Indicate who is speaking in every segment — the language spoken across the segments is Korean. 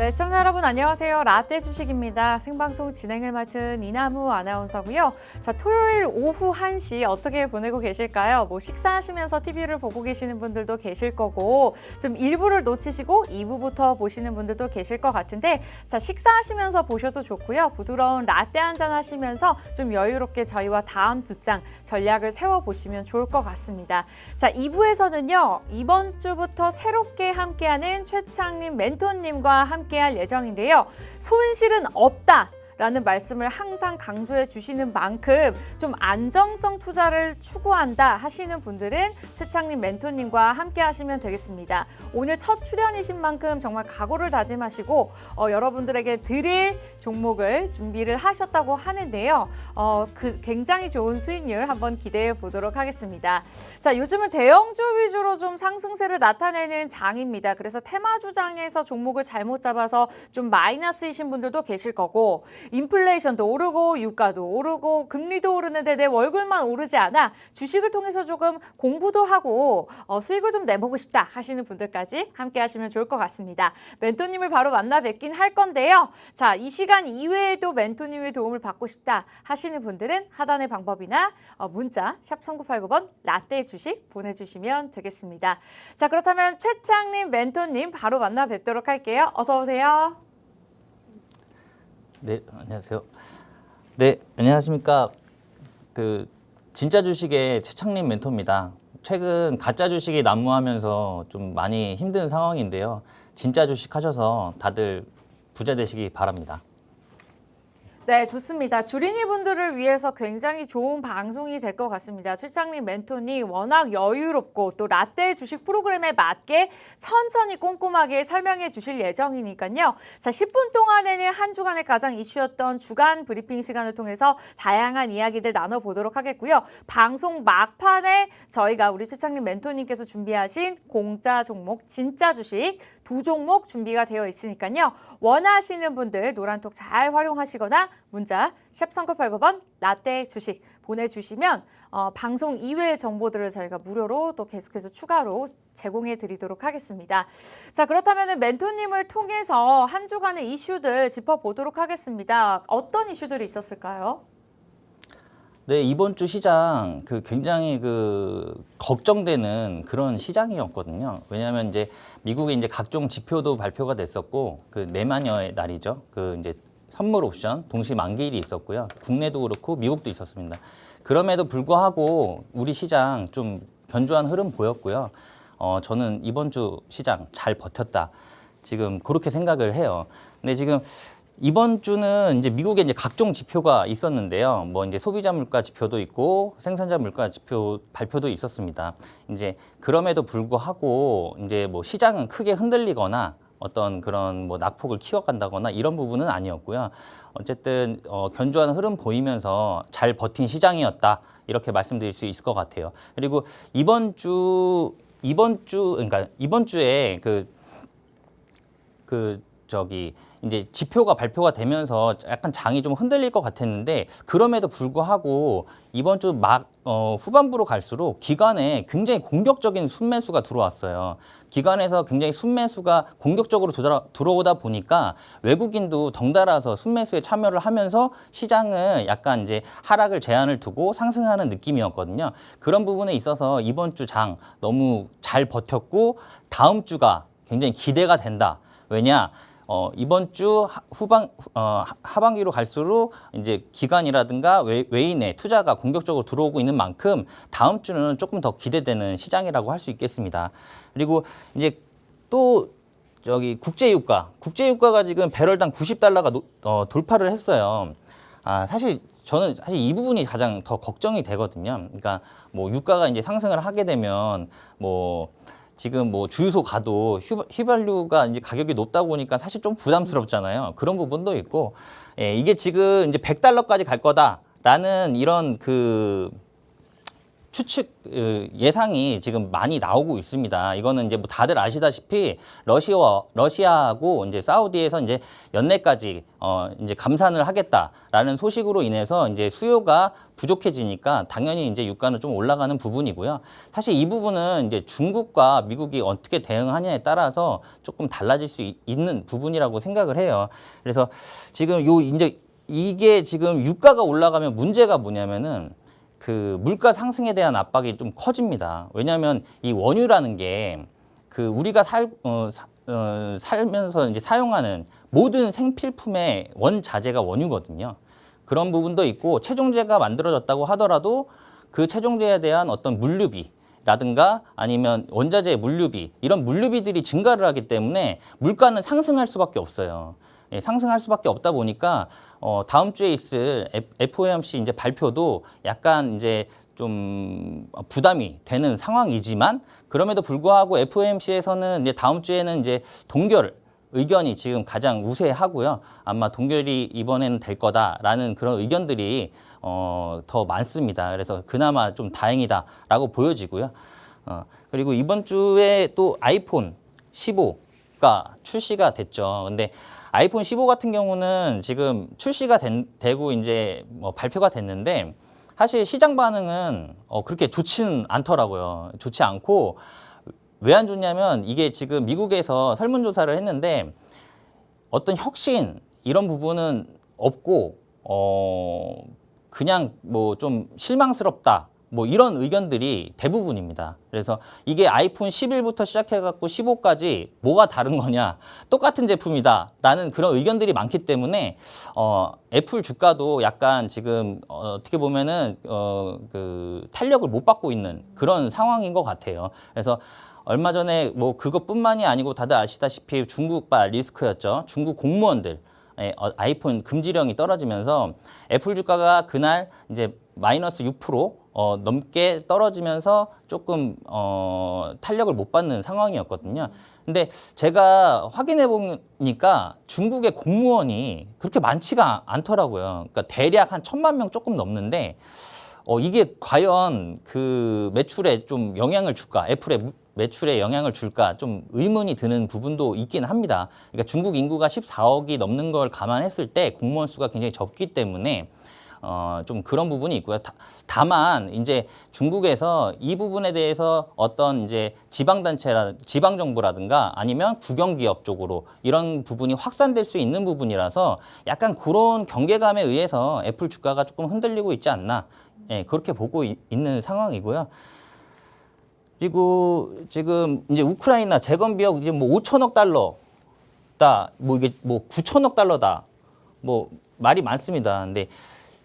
Speaker 1: 네, 시청자 여러분 안녕하세요. 라떼 주식입니다. 생방송 진행을 맡은 이나무 아나운서고요. 자, 토요일 오후 1시 어떻게 보내고 계실까요? 뭐 식사하시면서 TV를 보고 계시는 분들도 계실 거고 좀 일부를 놓치시고 2부부터 보시는 분들도 계실 것 같은데 자, 식사하시면서 보셔도 좋고요. 부드러운 라떼 한잔 하시면서 좀 여유롭게 저희와 다음 주장 전략을 세워보시면 좋을 것 같습니다. 자, 2부에서는요. 이번 주부터 새롭게 함께하는 최창림 멘토님과 함께할 예정인데요. 손실은 없다. 라는 말씀을 항상 강조해 주시는 만큼 좀 안정성 투자를 추구한다 하시는 분들은 최창림 멘토님과 함께 하시면 되겠습니다. 오늘 첫 출연이신 만큼 정말 각오를 다짐하시고 여러분들에게 드릴 종목을 준비를 하셨다고 하는데요. 굉장히 좋은 수익률 한번 기대해 보도록 하겠습니다. 자, 요즘은 대형주 위주로 좀 상승세를 나타내는 장입니다. 그래서 테마주장에서 종목을 잘못 잡아서 좀 마이너스이신 분들도 계실 거고 인플레이션도 오르고 유가도 오르고 금리도 오르는데 내 월급만 오르지 않아 주식을 통해서 조금 공부도 하고 수익을 좀 내보고 싶다 하시는 분들까지 함께 하시면 좋을 것 같습니다. 멘토님을 바로 만나 뵙긴 할 건데요. 자, 이 시간 이외에도 멘토님의 도움을 받고 싶다 하시는 분들은 하단의 방법이나 문자 샵 1989번 라떼 주식 보내주시면 되겠습니다. 자, 그렇다면 최창림 멘토님 바로 만나 뵙도록 할게요. 어서 오세요.
Speaker 2: 네, 안녕하세요. 네, 안녕하십니까. 진짜 주식의 최창림 멘토입니다. 최근 가짜 주식이 난무하면서 좀 많이 힘든 상황인데요. 진짜 주식 하셔서 다들 부자 되시기 바랍니다.
Speaker 1: 네, 좋습니다. 주린이 분들을 위해서 굉장히 좋은 방송이 될 것 같습니다. 최창림 멘토님 워낙 여유롭고 또 라떼 주식 프로그램에 맞게 천천히 꼼꼼하게 설명해 주실 예정이니까요. 자, 10분 동안에는 한 주간의 가장 이슈였던 주간 브리핑 시간을 통해서 다양한 이야기들 나눠보도록 하겠고요. 방송 막판에 저희가 우리 최창림 멘토님께서 준비하신 공짜 종목, 진짜 주식 두 종목 준비가 되어 있으니까요. 원하시는 분들 노란톡 잘 활용하시거나 문자 샵 3989번 라떼 주식 보내주시면 방송 이외의 정보들을 저희가 무료로 또 계속해서 추가로 제공해 드리도록 하겠습니다. 자, 그렇다면 멘토님을 통해서 한 주간의 이슈들 짚어보도록 하겠습니다. 어떤 이슈들이 있었을까요?
Speaker 2: 네, 이번 주 시장 굉장히 걱정되는 그런 시장이었거든요. 왜냐하면 이제 미국의 이제 각종 지표도 발표가 됐었고 내마녀의 날이죠. 이제 선물 옵션 동시 만기일이 있었고요. 국내도 그렇고 미국도 있었습니다. 그럼에도 불구하고 우리 시장 좀 견조한 흐름 보였고요. 저는 이번 주 시장 잘 버텼다. 지금 그렇게 생각을 해요. 근데 지금 이번 주는 이제 미국에 이제 각종 지표가 있었는데요. 뭐 이제 소비자 물가 지표도 있고 생산자 물가 지표 발표도 있었습니다. 이제 그럼에도 불구하고 이제 뭐 시장은 크게 흔들리거나 어떤 그런 뭐 낙폭을 키워간다거나 이런 부분은 아니었고요. 어쨌든 견조한 흐름 보이면서 잘 버틴 시장이었다. 이렇게 말씀드릴 수 있을 것 같아요. 그리고 이번 주에 이제 지표가 발표가 되면서 약간 장이 좀 흔들릴 것 같았는데 그럼에도 불구하고 이번 주 후반부로 갈수록 기관에 굉장히 공격적인 순매수가 들어왔어요. 기관에서 굉장히 순매수가 공격적으로 들어오다 보니까 외국인도 덩달아서 순매수에 참여를 하면서 시장은 약간 이제 하락을 제한을 두고 상승하는 느낌이었거든요. 그런 부분에 있어서 이번 주 장 너무 잘 버텼고 다음 주가 굉장히 기대가 된다. 왜냐? 이번 주 하반기로 갈수록 이제 기관이라든가 외인의 투자가 공격적으로 들어오고 있는 만큼 다음 주는 조금 더 기대되는 시장이라고 할 수 있겠습니다. 그리고 이제 또 국제유가가 지금 배럴당 90달러가 돌파를 했어요. 사실 저는 이 부분이 가장 더 걱정이 되거든요. 그러니까 뭐 유가가 이제 상승을 하게 되면 지금 뭐 주유소 가도 휘발유가 이제 가격이 높다 보니까 사실 좀 부담스럽잖아요. 그런 부분도 있고, 이게 지금 이제 100달러까지 갈 거다라는 이런 추측 예상이 지금 많이 나오고 있습니다. 이거는 이제 뭐 다들 아시다시피 러시아하고 이제 사우디에서 이제 연내까지 이제 감산을 하겠다라는 소식으로 인해서 이제 수요가 부족해지니까 당연히 이제 유가는 좀 올라가는 부분이고요. 사실 이 부분은 이제 중국과 미국이 어떻게 대응하냐에 따라서 조금 달라질 수 있는 부분이라고 생각을 해요. 그래서 지금 이제 이게 지금 유가가 올라가면 문제가 뭐냐면은 그 물가 상승에 대한 압박이 좀 커집니다. 왜냐하면 이 원유라는 게 그 우리가 살면서 이제 사용하는 모든 생필품의 원자재가 원유거든요. 그런 부분도 있고 최종재가 만들어졌다고 하더라도 그 최종재에 대한 어떤 물류비라든가 아니면 원자재 물류비 이런 물류비들이 증가를 하기 때문에 물가는 상승할 수밖에 없어요. 예, 상승할 수밖에 없다 보니까 다음 주에 있을 FOMC 이제 발표도 약간 이제 좀 부담이 되는 상황이지만 그럼에도 불구하고 FOMC에서는 이제 다음 주에는 이제 동결 의견이 지금 가장 우세하고요. 아마 동결이 이번에는 될 거다라는 그런 의견들이 더 많습니다. 그래서 그나마 좀 다행이다라고 보여지고요. 그리고 이번 주에 또 아이폰 15가 출시가 됐죠. 근데 아이폰 15 같은 경우는 지금 출시가 되고 이제 뭐 발표가 됐는데 사실 시장 반응은 그렇게 좋지는 않더라고요. 좋지 않고 왜 안 좋냐면 이게 지금 미국에서 설문조사를 했는데 어떤 혁신 이런 부분은 없고 그냥 뭐 좀 실망스럽다. 뭐 이런 의견들이 대부분입니다. 그래서 이게 아이폰 11부터 시작해갖고 15까지 뭐가 다른 거냐, 똑같은 제품이다라는 그런 의견들이 많기 때문에 애플 주가도 약간 지금 어떻게 보면은 그 탄력을 못 받고 있는 그런 상황인 것 같아요. 그래서 얼마 전에 뭐 그것뿐만이 아니고 다들 아시다시피 중국발 리스크였죠. 중국 공무원들. 아이폰 금지령이 떨어지면서 애플 주가가 그날 이제 마이너스 6% 넘게 떨어지면서 조금 탄력을 못 받는 상황이었거든요. 근데 제가 확인해 보니까 중국의 공무원이 그렇게 많지가 않더라고요. 그러니까 대략 한 1,000만 명 조금 넘는데 이게 과연 그 매출에 좀 영향을 줄까? 애플의 매출에 영향을 줄까? 좀 의문이 드는 부분도 있긴 합니다. 그러니까 중국 인구가 14억이 넘는 걸 감안했을 때 공무원 수가 굉장히 적기 때문에 좀 그런 부분이 있고요. 다만 이제 중국에서 이 부분에 대해서 어떤 이제 지방 정부라든가 아니면 국영기업 쪽으로 이런 부분이 확산될 수 있는 부분이라서 약간 그런 경계감에 의해서 애플 주가가 조금 흔들리고 있지 않나. 예, 그렇게 보고 있는 상황이고요. 그리고 지금 이제 우크라이나 재건 비용 이제 뭐 5천억 달러다, 뭐 이게 뭐 9천억 달러다, 뭐 말이 많습니다. 근데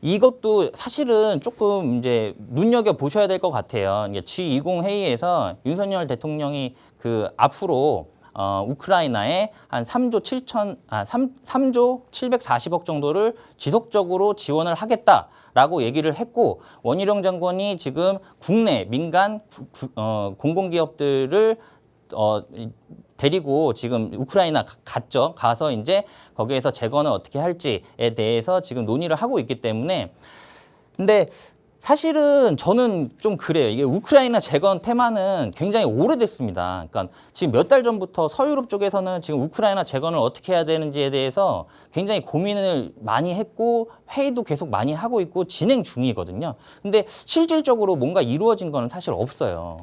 Speaker 2: 이것도 사실은 조금 이제 눈여겨 보셔야 될 것 같아요. 이게 G20 회의에서 윤석열 대통령이 그 앞으로 우크라이나에 한 3조 740억 정도를 지속적으로 지원을 하겠다라고 얘기를 했고 원희룡 장관이 지금 국내 민간 공공기업들을 데리고 지금 우크라이나 갔죠. 가서 이제 거기에서 재건을 어떻게 할지에 대해서 지금 논의를 하고 있기 때문에 근데 사실은 저는 좀 그래요. 이게 우크라이나 재건 테마는 굉장히 오래됐습니다. 그러니까 지금 몇 달 전부터 서유럽 쪽에서는 지금 우크라이나 재건을 어떻게 해야 되는지에 대해서 굉장히 고민을 많이 했고 회의도 계속 많이 하고 있고 진행 중이거든요. 근데 실질적으로 뭔가 이루어진 거는 사실 없어요.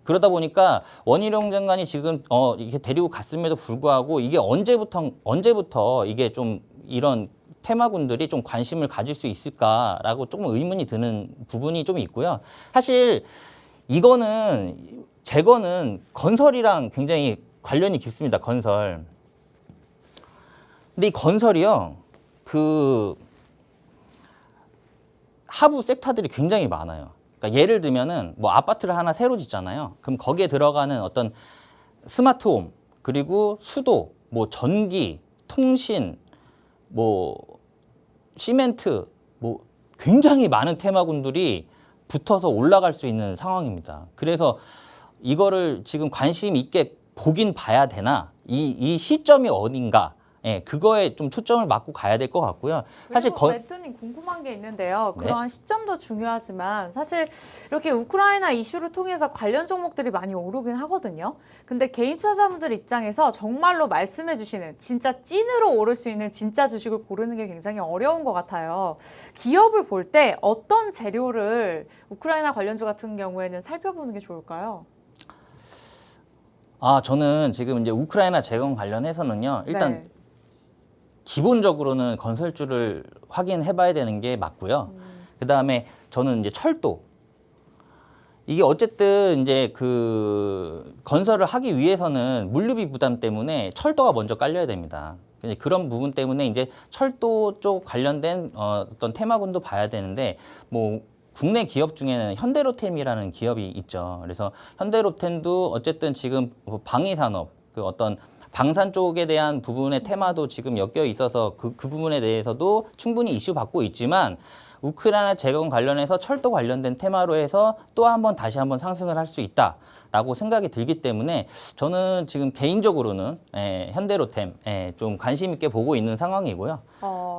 Speaker 2: 그러다 보니까 원희룡 장관이 지금 이렇게 데리고 갔음에도 불구하고 이게 언제부터 이게 좀 이런 테마군들이 좀 관심을 가질 수 있을까라고 조금 의문이 드는 부분이 좀 있고요. 사실 이거는 재건은 건설이랑 굉장히 관련이 깊습니다. 건설. 근데 이 건설이요. 그 하부 섹터들이 굉장히 많아요. 그러니까 예를 들면은 뭐 아파트를 하나 새로 짓잖아요. 그럼 거기에 들어가는 어떤 스마트홈 그리고 수도, 뭐 전기, 통신, 뭐 시멘트, 뭐 굉장히 많은 테마군들이 붙어서 올라갈 수 있는 상황입니다. 그래서 이거를 지금 관심 있게 보긴 봐야 되나? 이 시점이 어딘가? 예, 그거에 좀 초점을 맞고 가야 될 것 같고요. 사실
Speaker 1: 매트님 궁금한 게 있는데요.
Speaker 2: 네.
Speaker 1: 그러한 시점도 중요하지만 사실 이렇게 우크라이나 이슈를 통해서 관련 종목들이 많이 오르긴 하거든요. 근데 개인 투자자분들 입장에서 정말로 말씀해 주시는 진짜 찐으로 오를 수 있는 진짜 주식을 고르는 게 굉장히 어려운 것 같아요. 기업을 볼 때 어떤 재료를 우크라이나 관련주 같은 경우에는 살펴보는 게 좋을까요?
Speaker 2: 저는 지금 이제 우크라이나 재건 관련해서는요. 일단
Speaker 1: 네.
Speaker 2: 기본적으로는 건설주를 확인해 봐야 되는 게 맞고요. 그다음에 저는 이제 철도. 이게 어쨌든 이제 그 건설을 하기 위해서는 물류비 부담 때문에 철도가 먼저 깔려야 됩니다. 그런 부분 때문에 이제 철도 쪽 관련된 어떤 테마군도 봐야 되는데 뭐 국내 기업 중에는 현대로템이라는 기업이 있죠. 그래서 현대로템도 어쨌든 지금 방위산업 그 어떤 방산 쪽에 대한 부분의 테마도 지금 엮여 있어서 그 부분에 대해서도 충분히 이슈 받고 있지만 우크라이나 재건 관련해서 철도 관련된 테마로 해서 또 한 번 다시 한번 상승을 할 수 있다라고 생각이 들기 때문에 저는 지금 개인적으로는 현대로템 좀 관심 있게 보고 있는 상황이고요.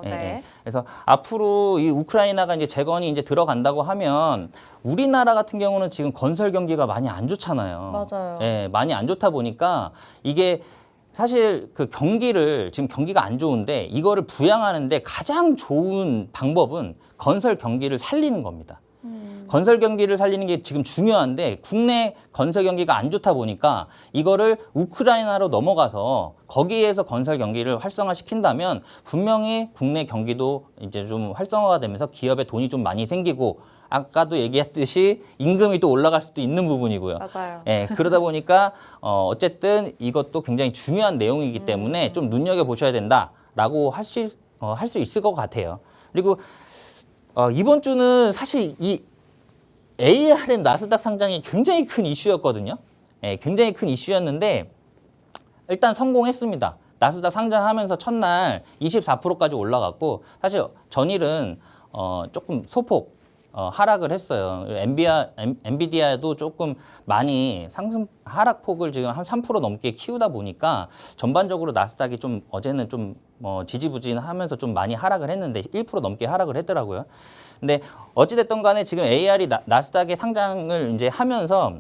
Speaker 1: 네.
Speaker 2: 그래서 앞으로 이 우크라이나가 이제 재건이 이제 들어간다고 하면 우리나라 같은 경우는 지금 건설 경기가 많이 안 좋잖아요.
Speaker 1: 맞아요.
Speaker 2: 많이 안 좋다 보니까 이게 사실 그 경기를 지금 경기가 안 좋은데 이거를 부양하는데 가장 좋은 방법은 건설 경기를 살리는 겁니다. 건설 경기를 살리는 게 지금 중요한데 국내 건설 경기가 안 좋다 보니까 이거를 우크라이나로 넘어가서 거기에서 건설 경기를 활성화시킨다면 분명히 국내 경기도 이제 좀 활성화가 되면서 기업에 돈이 좀 많이 생기고 아까도 얘기했듯이 임금이 또 올라갈 수도 있는 부분이고요.
Speaker 1: 맞아요.
Speaker 2: 그러다 보니까 어쨌든 이것도 굉장히 중요한 내용이기 때문에 좀 눈여겨보셔야 된다라고 할 수 있을 것 같아요. 그리고 이번 주는 사실 이 ARM 나스닥 상장이 굉장히 큰 이슈였거든요. 굉장히 큰 이슈였는데 일단 성공했습니다. 나스닥 상장하면서 첫날 24%까지 올라갔고 사실 전일은 조금 소폭 하락을 했어요. 엔비디아도 조금 많이 상승 하락폭을 지금 한 3% 넘게 키우다 보니까 전반적으로 나스닥이 좀 어제는 좀 지지부진하면서 좀 많이 하락을 했는데 1% 넘게 하락을 했더라고요. 근데 어찌됐든 간에 지금 AR이 나스닥에 상장을 이제 하면서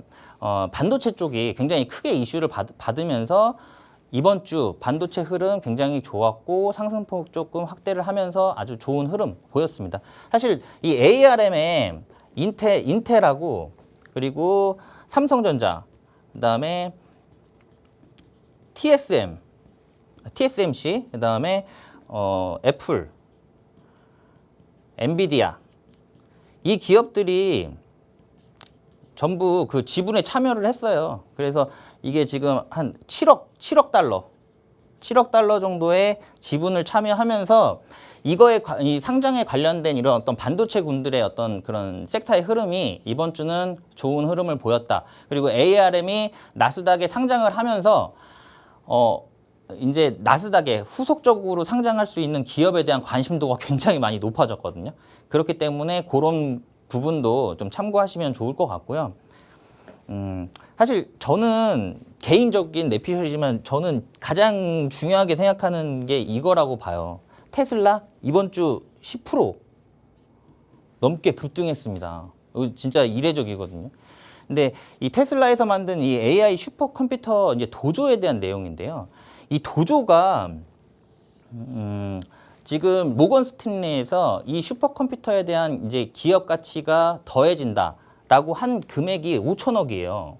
Speaker 2: 반도체 쪽이 굉장히 크게 이슈를 받으면서 이번 주 반도체 흐름 굉장히 좋았고 상승폭 조금 확대를 하면서 아주 좋은 흐름 보였습니다. 사실 이 ARM에 인텔하고 그리고 삼성전자, 그다음에 TSMC, 그다음에 애플, 엔비디아 이 기업들이 전부 그 지분에 참여를 했어요. 그래서 이게 지금 한 7억 달러 정도의 지분을 참여하면서 이 상장에 관련된 이런 어떤 반도체군들의 어떤 그런 섹터의 흐름이 이번 주는 좋은 흐름을 보였다. 그리고 ARM이 나스닥에 상장을 하면서 이제 나스닥에 후속적으로 상장할 수 있는 기업에 대한 관심도가 굉장히 많이 높아졌거든요. 그렇기 때문에 그런 부분도 좀 참고하시면 좋을 것 같고요. 사실 저는 개인적인 내피셜이지만 저는 가장 중요하게 생각하는 게 이거라고 봐요. 테슬라 이번 주 10% 넘게 급등했습니다. 이거 진짜 이례적이거든요. 근데 이 테슬라에서 만든 이 AI 슈퍼컴퓨터 이제 도조에 대한 내용인데요. 이 도조가 지금 모건 스탠리에서 이 슈퍼컴퓨터에 대한 이제 기업 가치가 더해진다라고 한 금액이 5천억이에요.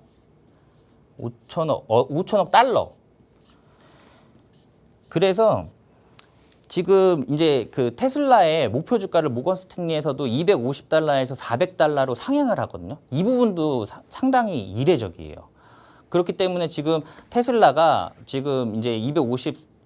Speaker 2: 5천억 달러. 그래서 지금 이제 그 테슬라의 목표 주가를 모건 스탠리에서도 250달러에서 400달러로 상향을 하거든요. 이 부분도 상당히 이례적이에요. 그렇기 때문에 지금 테슬라가 지금 이제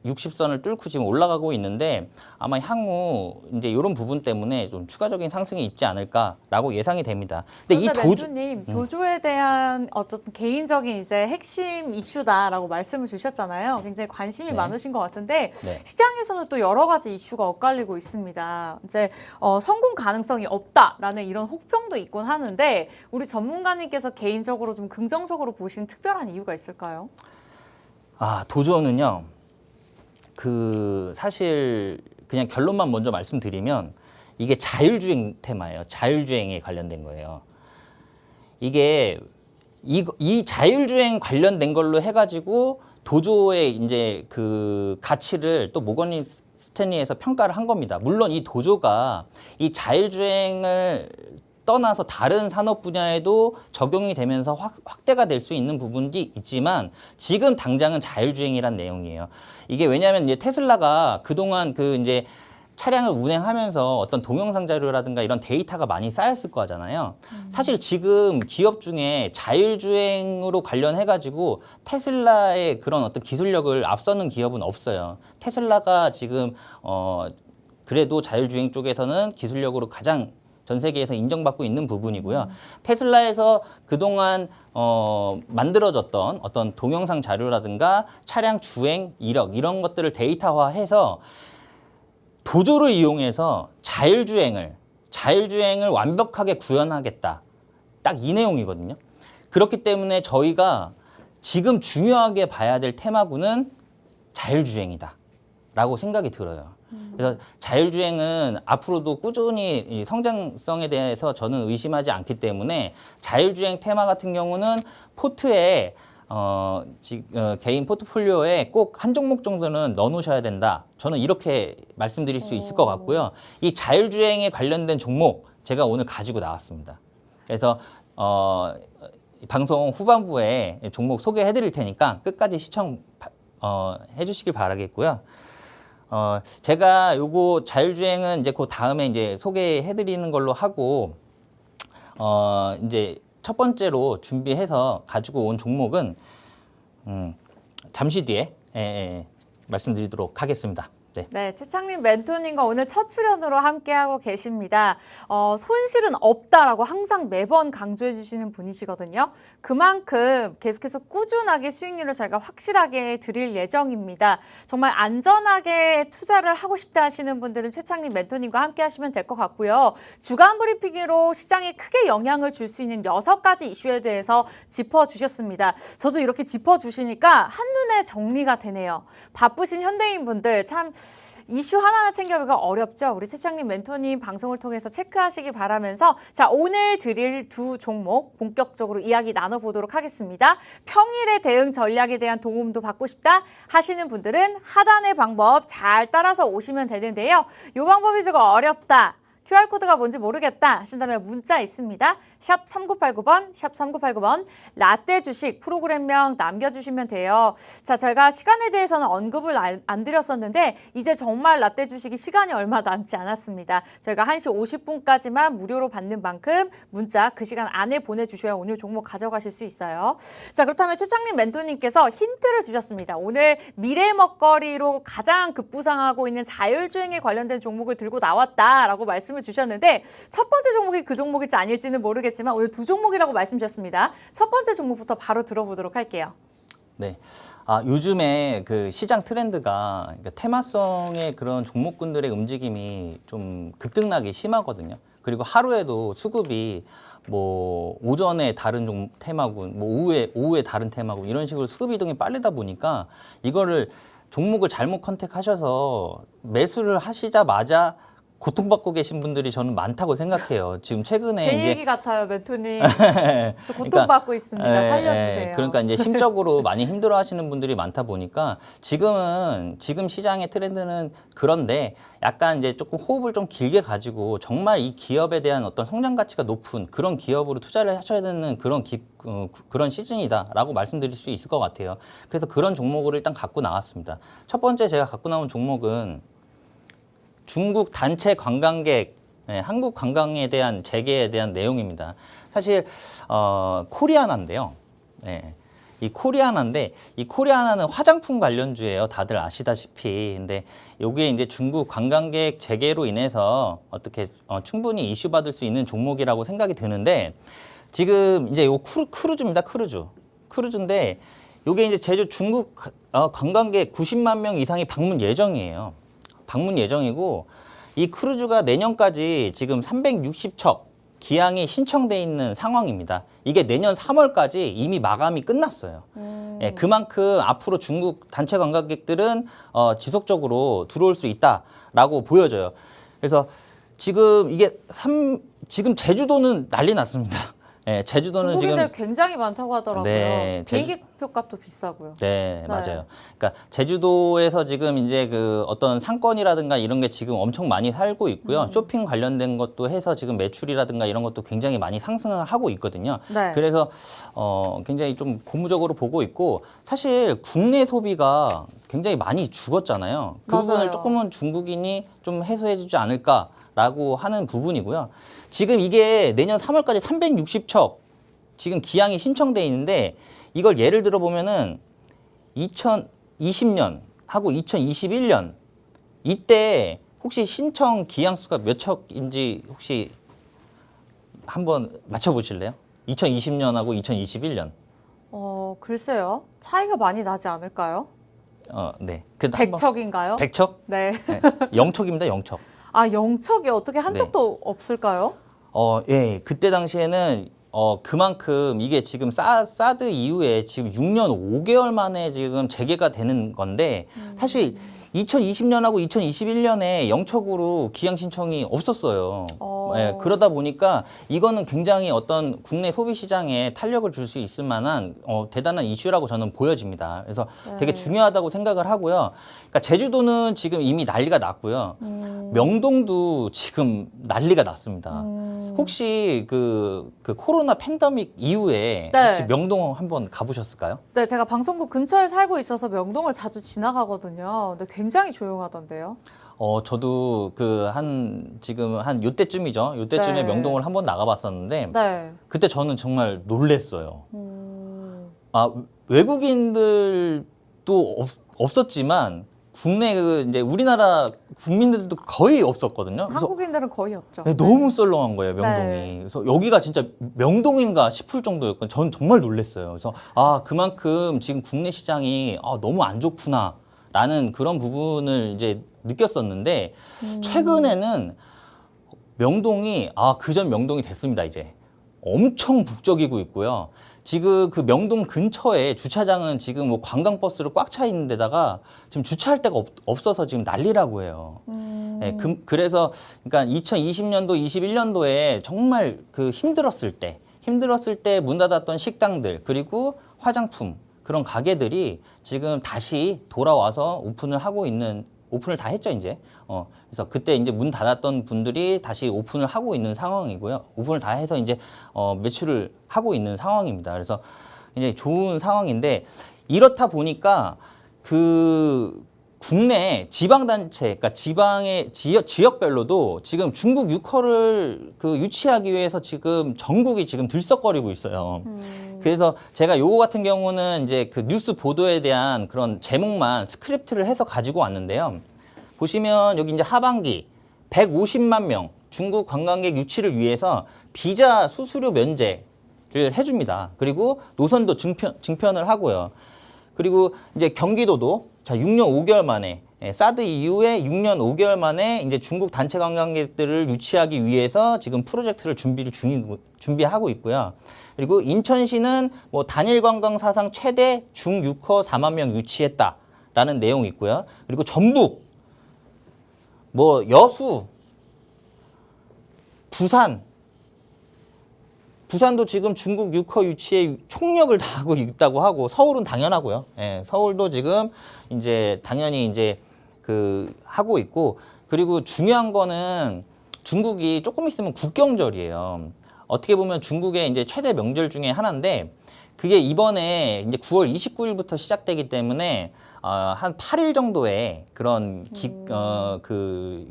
Speaker 2: 60선을 뚫고 지금 올라가고 있는데 아마 향후 이제 이런 부분 때문에 좀 추가적인 상승이 있지 않을까라고 예상이 됩니다.
Speaker 1: 근데 이 멘토님 도조에 대한 어떤 개인적인 이제 핵심 이슈다라고 말씀을 주셨잖아요. 굉장히 관심이 많으신 것 같은데 시장에서는 또 여러 가지 이슈가 엇갈리고 있습니다. 이제 성공 가능성이 없다라는 이런 혹평도 있곤 하는데 우리 전문가님께서 개인적으로 좀 긍정적으로 보신 특별한 이유가 있을까요?
Speaker 2: 도조는요. 그 사실 그냥 결론만 먼저 말씀드리면 이게 자율주행 테마예요. 자율주행에 관련된 거예요. 이게 이 자율주행 관련된 걸로 해가지고 도조의 이제 그 가치를 또 모건리 스탠리에서 평가를 한 겁니다. 물론 이 도조가 이 자율주행을 떠나서 다른 산업 분야에도 적용이 되면서 확대가 될 수 있는 부분이 있지만 지금 당장은 자율주행이란 내용이에요. 이게 왜냐하면 이제 테슬라가 그동안 그 이제 차량을 운행하면서 어떤 동영상 자료라든가 이런 데이터가 많이 쌓였을 거잖아요. 사실 지금 기업 중에 자율주행으로 관련해가지고 테슬라의 그런 어떤 기술력을 앞서는 기업은 없어요. 테슬라가 지금 그래도 자율주행 쪽에서는 기술력으로 가장 전 세계에서 인정받고 있는 부분이고요. 테슬라에서 그동안 만들어졌던 어떤 동영상 자료라든가 차량 주행 이력 이런 것들을 데이터화해서 도조를 이용해서 자율주행을 완벽하게 구현하겠다. 딱 이 내용이거든요. 그렇기 때문에 저희가 지금 중요하게 봐야 될 테마군은 자율주행이다. 라고 생각이 들어요. 그래서 자율주행은 앞으로도 꾸준히 이 성장성에 대해서 저는 의심하지 않기 때문에 자율주행 테마 같은 경우는 포트에 개인 포트폴리오에 꼭 한 종목 정도는 넣어놓으셔야 된다. 저는 이렇게 말씀드릴 수 있을 것 같고요. 이 자율주행에 관련된 종목 제가 오늘 가지고 나왔습니다. 그래서 방송 후반부에 종목 소개해드릴 테니까 끝까지 시청 해주시길 바라겠고요. 제가 요거 자율주행은 이제 그 다음에 이제 소개해드리는 걸로 하고 이제 첫 번째로 준비해서 가지고 온 종목은 잠시 뒤에 말씀드리도록 하겠습니다. 네.
Speaker 1: 네, 최창림 멘토님과 오늘 첫 출연으로 함께하고 계십니다. 손실은 없다라고 항상 매번 강조해 주시는 분이시거든요. 그만큼 계속해서 꾸준하게 수익률을 저희가 확실하게 드릴 예정입니다. 정말 안전하게 투자를 하고 싶다 하시는 분들은 최창림 멘토님과 함께 하시면 될 것 같고요. 주간 브리핑으로 시장에 크게 영향을 줄 수 있는 6가지 이슈에 대해서 짚어주셨습니다. 저도 이렇게 짚어주시니까 한눈에 정리가 되네요. 바쁘신 현대인분들 참 이슈 하나하나 챙겨보기가 어렵죠. 우리 최창림 멘토님 방송을 통해서 체크하시기 바라면서 자, 오늘 드릴 두 종목 본격적으로 이야기 나눠보도록 하겠습니다. 평일의 대응 전략에 대한 도움도 받고 싶다 하시는 분들은 하단의 방법 잘 따라서 오시면 되는데요. 이 방법이 조금 어렵다. QR코드가 뭔지 모르겠다 하신다면 문자 있습니다. 샵 3989번, 샵 3989번, 라떼 주식 프로그램명 남겨주시면 돼요. 자, 제가 시간에 대해서는 언급을 안 드렸었는데 이제 정말 라떼 주식이 시간이 얼마 남지 않았습니다. 저희가 1시 50분까지만 무료로 받는 만큼 문자 그 시간 안에 보내주셔야 오늘 종목 가져가실 수 있어요. 자, 그렇다면 최창림 멘토님께서 힌트를 주셨습니다. 오늘 미래 먹거리로 가장 급부상하고 있는 자율주행에 관련된 종목을 들고 나왔다라고 말씀을 주셨는데 첫 번째 종목이 그 종목일지 아닐지는 모르겠지만 오늘 두 종목이라고 말씀주셨습니다. 첫 번째 종목부터 바로 들어보도록 할게요.
Speaker 2: 네. 요즘에 그 시장 트렌드가 그러니까 테마성의 그런 종목군들의 움직임이 좀 급등락이 심하거든요. 그리고 하루에도 수급이 뭐 오전에 다른 테마군, 뭐 오후에 다른 테마군 이런 식으로 수급 이동이 빠르다 보니까 이거를 종목을 잘못 컨택하셔서 매수를 하시자마자 고통받고 계신 분들이 저는 많다고 생각해요. 지금 최근에
Speaker 1: 제
Speaker 2: 이제
Speaker 1: 얘기 같아요, 멘토님. 저 고통받고 있습니다. 살려주세요.
Speaker 2: 그러니까 이제 심적으로 많이 힘들어하시는 분들이 많다 보니까 지금 시장의 트렌드는 그런데 약간 이제 조금 호흡을 좀 길게 가지고 정말 이 기업에 대한 어떤 성장 가치가 높은 그런 기업으로 투자를 하셔야 되는 그런 시즌이다라고 말씀드릴 수 있을 것 같아요. 그래서 그런 종목을 일단 갖고 나왔습니다. 첫 번째 제가 갖고 나온 종목은 중국 단체 관광객, 한국 관광에 대한 재개에 대한 내용입니다. 사실 코리아나인데요. 이 코리아나인데 이 코리아나는 화장품 관련주예요. 다들 아시다시피. 근데 요게 이제 중국 관광객 재개로 인해서 어떻게 충분히 이슈받을 수 있는 종목이라고 생각이 드는데 지금 이제 요 크루즈입니다. 크루즈인데 요게 이제 제주 중국 관광객 90만 명 이상이 방문 예정이에요. 방문 예정이고 이 크루즈가 내년까지 지금 360척 기항이 신청돼 있는 상황입니다. 이게 내년 3월까지 이미 마감이 끝났어요. 예, 그만큼 앞으로 중국 단체 관광객들은 지속적으로 들어올 수 있다라고 보여져요. 그래서 지금 지금 제주도는 난리 났습니다. 예, 제주도는
Speaker 1: 중국인들
Speaker 2: 지금
Speaker 1: 굉장히 많다고 하더라고요.
Speaker 2: 네,
Speaker 1: 비행기표 값도 비싸고요.
Speaker 2: 네,
Speaker 1: 네.
Speaker 2: 맞아요. 그러니까 제주도에서 지금 이제 그 어떤 상권이라든가 이런 게 지금 엄청 많이 살고 있고요. 쇼핑 관련된 것도 해서 지금 매출이라든가 이런 것도 굉장히 많이 상승을 하고 있거든요.
Speaker 1: 네.
Speaker 2: 그래서 굉장히 좀 고무적으로 보고 있고 사실 국내 소비가 굉장히 많이 죽었잖아요. 그
Speaker 1: 맞아요.
Speaker 2: 부분을 조금은 중국인이 좀 해소해 주지 않을까라고 하는 부분이고요. 지금 이게 내년 3월까지 360척 지금 기항이 신청돼 있는데 이걸 예를 들어 보면은 2020년 하고 2021년 이때 혹시 신청 기항 수가 몇 척인지 혹시 한번 맞춰 보실래요? 2020년하고 2021년.
Speaker 1: 글쎄요. 차이가 많이 나지 않을까요?
Speaker 2: 네.
Speaker 1: 100척인가요?
Speaker 2: 100척?
Speaker 1: 네.
Speaker 2: 네. 0척입니다. 0척.
Speaker 1: 아, 0척이 어떻게 한
Speaker 2: 네.
Speaker 1: 척도 없을까요?
Speaker 2: 예. 그때 당시에는 그만큼 이게 지금 사드 이후에 지금 6년 5개월 만에 지금 재개가 되는 건데 사실 2020년하고 2021년에 영척으로 기양 신청이 없었어요. 예, 그러다 보니까 이거는 굉장히 어떤 국내 소비 시장에 탄력을 줄 수 있을 만한 대단한 이슈라고 저는 보여집니다. 그래서 되게 중요하다고 생각을 하고요. 그러니까 제주도는 지금 이미 난리가 났고요. 명동도 지금 난리가 났습니다. 혹시 그 코로나 팬데믹 이후에
Speaker 1: 네.
Speaker 2: 혹시 명동 한번 가보셨을까요?
Speaker 1: 네, 제가 방송국 근처에 살고 있어서 명동을 자주 지나가거든요. 근데 굉장히 조용하던데요.
Speaker 2: 저도 지금 한 요때쯤이죠. 요때쯤에
Speaker 1: 네.
Speaker 2: 명동을 한번 나가봤었는데
Speaker 1: 네.
Speaker 2: 그때 저는 정말 놀랬어요. 외국인들도 없었지만 국내 이제 우리나라 국민들도 거의 없었거든요. 그래서
Speaker 1: 한국인들은 거의 없죠.
Speaker 2: 네, 너무 썰렁한 거예요, 명동이.
Speaker 1: 네.
Speaker 2: 그래서 여기가 진짜 명동인가 싶을 정도였거든요. 저는 정말 놀랐어요. 그래서 그만큼 지금 국내 시장이 너무 안 좋구나라는 그런 부분을 이제 느꼈었는데 최근에는 명동이 그전 명동이 됐습니다, 이제. 엄청 북적이고 있고요. 지금 그 명동 근처에 주차장은 지금 뭐 관광버스로 꽉 차 있는 데다가 지금 주차할 데가 없어서 지금 난리라고 해요. 네, 그래서 그러니까 2020년도, 21년도에 정말 힘들었을 때 문 닫았던 식당들 그리고 화장품 그런 가게들이 지금 다시 돌아와서 오픈을 다 했죠, 이제. 그래서 그때 이제 문 닫았던 분들이 다시 오픈을 하고 있는 상황이고요. 오픈을 다 해서 이제 매출을 하고 있는 상황입니다. 그래서 이제 좋은 상황인데 이렇다 보니까 국내 지방단체, 그러니까 지역별로도 지금 중국 유커를 유치하기 위해서 지금 전국이 지금 들썩거리고 있어요. 그래서 제가 요거 같은 경우는 이제 뉴스 보도에 대한 그런 제목만 스크립트를 해서 가지고 왔는데요. 보시면 여기 이제 하반기 150만 명 중국 관광객 유치를 위해서 비자 수수료 면제를 해줍니다. 그리고 노선도 증편을 하고요. 그리고 이제 경기도도 6년 5개월 만에 사드 이후에 6년 5개월 만에 이제 중국 단체 관광객들을 유치하기 위해서 지금 프로젝트를 준비하고 있고요. 그리고 인천시는 뭐 단일 관광 사상 최대 중유커 4만 명 유치했다라는 내용이 있고요. 그리고 전북, 뭐 여수, 부산도 지금 중국 유커 유치에 총력을 다하고 있다고 하고 서울은 당연하고요. 예, 서울도 지금 이제 당연히 이제 하고 있고 그리고 중요한 거는 중국이 조금 있으면 국경절이에요. 어떻게 보면 중국의 이제 최대 명절 중에 하나인데 그게 이번에 이제 9월 29일부터 시작되기 때문에 한 8일 정도의 그런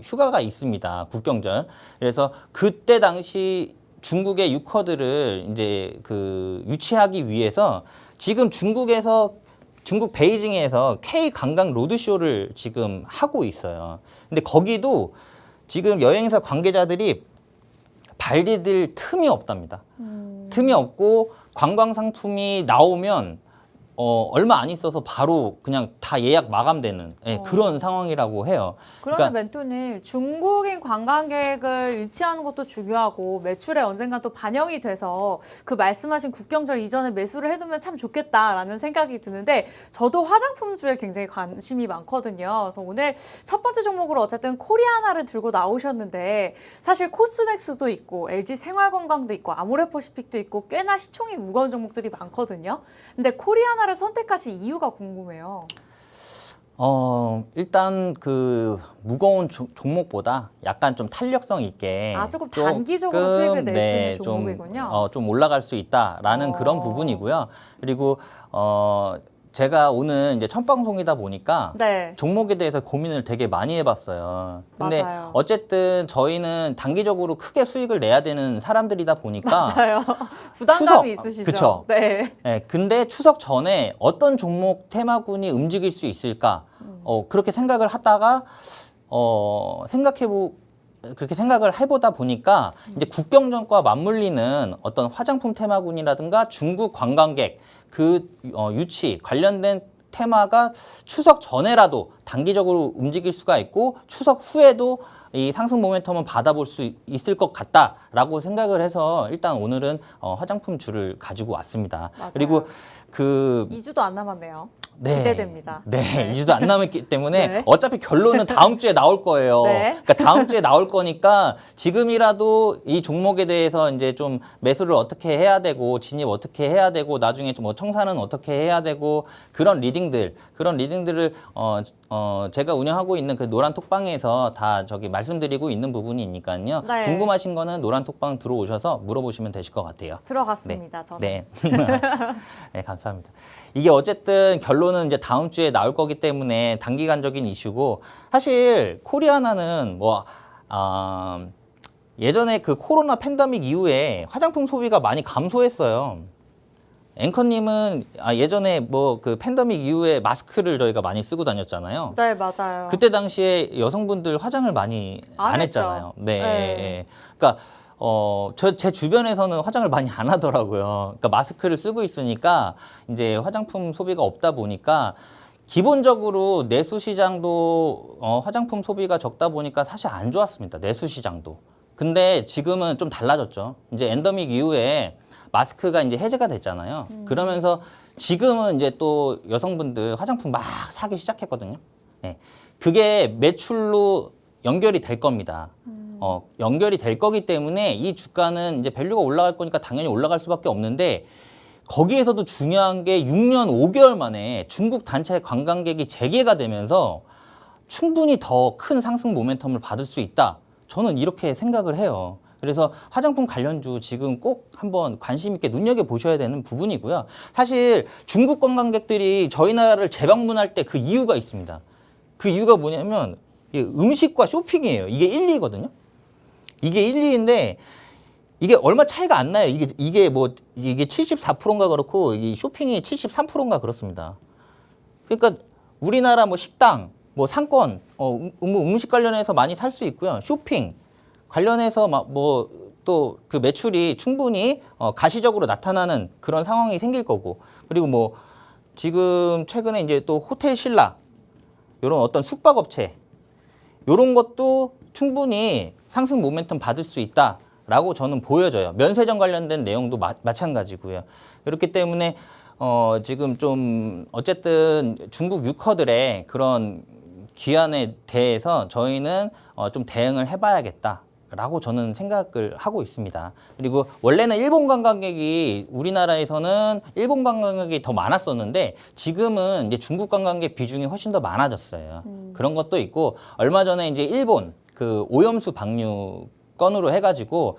Speaker 2: 휴가가 있습니다. 국경절. 그래서 그때 당시 중국의 유커들을 이제 유치하기 위해서 지금 중국 베이징에서 K 관광 로드쇼를 지금 하고 있어요. 근데 거기도 지금 여행사 관계자들이 발 디딜 틈이 없답니다. 틈이 없고 관광 상품이 나오면 얼마 안 있어서 바로 그냥 다 예약 마감되는 그런 상황이라고 해요.
Speaker 1: 그러면
Speaker 2: 그러니까
Speaker 1: 멘토님, 중국인 관광객을 유치하는 것도 중요하고 매출에 언젠가 또 반영이 돼서 그 말씀하신 국경절 이전에 매수를 해두면 참 좋겠다라는 생각이 드는데 저도 화장품주에 굉장히 관심이 많거든요. 그래서 오늘 첫 번째 종목으로 어쨌든 코리아나를 들고 나오셨는데 사실 코스맥스도 있고 LG 생활건강도 있고 아모레퍼시픽도 있고 꽤나 시총이 무거운 종목들이 많거든요. 근데 코리아나를 선택하신 이유가 궁금해요.
Speaker 2: 일단 그 무거운 종목보다 약간 좀 탄력성 있게
Speaker 1: 조금 단기적으로 수익을 낼 수 있는
Speaker 2: 좀,
Speaker 1: 종목이군요.
Speaker 2: 좀 올라갈 수 있다라는 그런 부분이고요. 그리고 제가 오늘 이제 첫 방송이다 보니까
Speaker 1: 네.
Speaker 2: 종목에 대해서 고민을 되게 많이 해봤어요. 근데
Speaker 1: 맞아요.
Speaker 2: 어쨌든 저희는 단기적으로 크게 수익을 내야 되는 사람들이다 보니까
Speaker 1: 맞아요. 부담감이 있으시죠?
Speaker 2: 그쵸.
Speaker 1: 네.
Speaker 2: 네, 근데 추석 전에 어떤 종목 테마군이 움직일 수 있을까? 그렇게 생각을 하다가 그렇게 생각을 해보다 보니까 이제 국경전과 맞물리는 어떤 화장품 테마군이라든가 중국 관광객 유치 관련된 테마가 추석 전에라도 단기적으로 움직일 수가 있고 추석 후에도 이 상승 모멘텀은 받아볼 수 있을 것 같다라고 생각을 해서 일단 오늘은 화장품주를 가지고 왔습니다.
Speaker 1: 맞아요.
Speaker 2: 그리고
Speaker 1: 2주도 안 남았네요. 기대됩니다.
Speaker 2: 네, 2주도 안 남았기 때문에
Speaker 1: 네.
Speaker 2: 어차피 결론은 다음 주에 나올 거예요.
Speaker 1: 네.
Speaker 2: 그러니까 다음 주에 나올 거니까 지금이라도 이 종목에 대해서 이제 좀 매수를 어떻게 해야 되고 진입 어떻게 해야 되고 나중에 뭐 청산은 어떻게 해야 되고 그런 리딩들을 제가 운영하고 있는 그 노란 톡방에서 다 말씀드리고 있는 부분이 있으니까요.
Speaker 1: 네.
Speaker 2: 궁금하신 거는 노란 톡방 들어오셔서 물어보시면 되실 것 같아요.
Speaker 1: 들어갔습니다. 저는.
Speaker 2: 네. 네, 감사합니다. 이게 어쨌든 결론은 이제 다음 주에 나올 거기 때문에 단기간적인 이슈고 사실 코리아나는 예전에 그 코로나 팬데믹 이후에 화장품 소비가 많이 감소했어요. 앵커님은 예전에 그 팬데믹 이후에 마스크를 저희가 많이 쓰고 다녔잖아요.
Speaker 1: 네, 맞아요.
Speaker 2: 그때 당시에 여성분들 화장을 많이 안
Speaker 1: 했죠.
Speaker 2: 했잖아요. 네.
Speaker 1: 네.
Speaker 2: 그러니까 제 주변에서는 화장을 많이 안 하더라고요. 그러니까 마스크를 쓰고 있으니까 이제 화장품 소비가 없다 보니까 기본적으로 내수 시장도 화장품 소비가 적다 보니까 사실 안 좋았습니다. 내수 시장도. 근데 지금은 좀 달라졌죠. 이제 엔더믹 이후에 마스크가 이제 해제가 됐잖아요. 그러면서 지금은 이제 또 여성분들 화장품 막 사기 시작했거든요. 네. 그게 매출로 연결이 될 겁니다. 연결이 될 거기 때문에 이 주가는 이제 밸류가 올라갈 거니까 당연히 올라갈 수밖에 없는데 거기에서도 중요한 게 6년 5개월 만에 중국 단체 관광객이 재개가 되면서 충분히 더 큰 상승 모멘텀을 받을 수 있다. 저는 이렇게 생각을 해요. 그래서 화장품 관련주 지금 꼭 한번 관심 있게 눈여겨보셔야 되는 부분이고요. 사실 중국 관광객들이 저희 나라를 재방문할 때 그 이유가 있습니다. 그 이유가 뭐냐면 음식과 쇼핑이에요. 이게 1, 2거든요. 이게 1, 2인데 이게 얼마 차이가 안 나요. 이게 74%인가 그렇고 이 쇼핑이 73%인가 그렇습니다. 그러니까 우리나라 식당, 상권, 음식 관련해서 많이 살 수 있고요. 쇼핑 관련해서 또 그 매출이 충분히 가시적으로 나타나는 그런 상황이 생길 거고 그리고 지금 최근에 이제 또 호텔 신라 이런 어떤 숙박업체 이런 것도 충분히 상승 모멘텀 받을 수 있다라고 저는 보여져요. 면세점 관련된 내용도 마찬가지고요. 그렇기 때문에 지금 좀 어쨌든 중국 유커들의 그런 기한에 대해서 저희는 좀 대응을 해봐야겠다. 라고 저는 생각을 하고 있습니다. 그리고 원래는 일본 관광객이 우리나라에서는 일본 관광객이 더 많았었는데 지금은 이제 중국 관광객 비중이 훨씬 더 많아졌어요. 그런 것도 있고 얼마 전에 이제 일본 그 오염수 방류 건으로 해가지고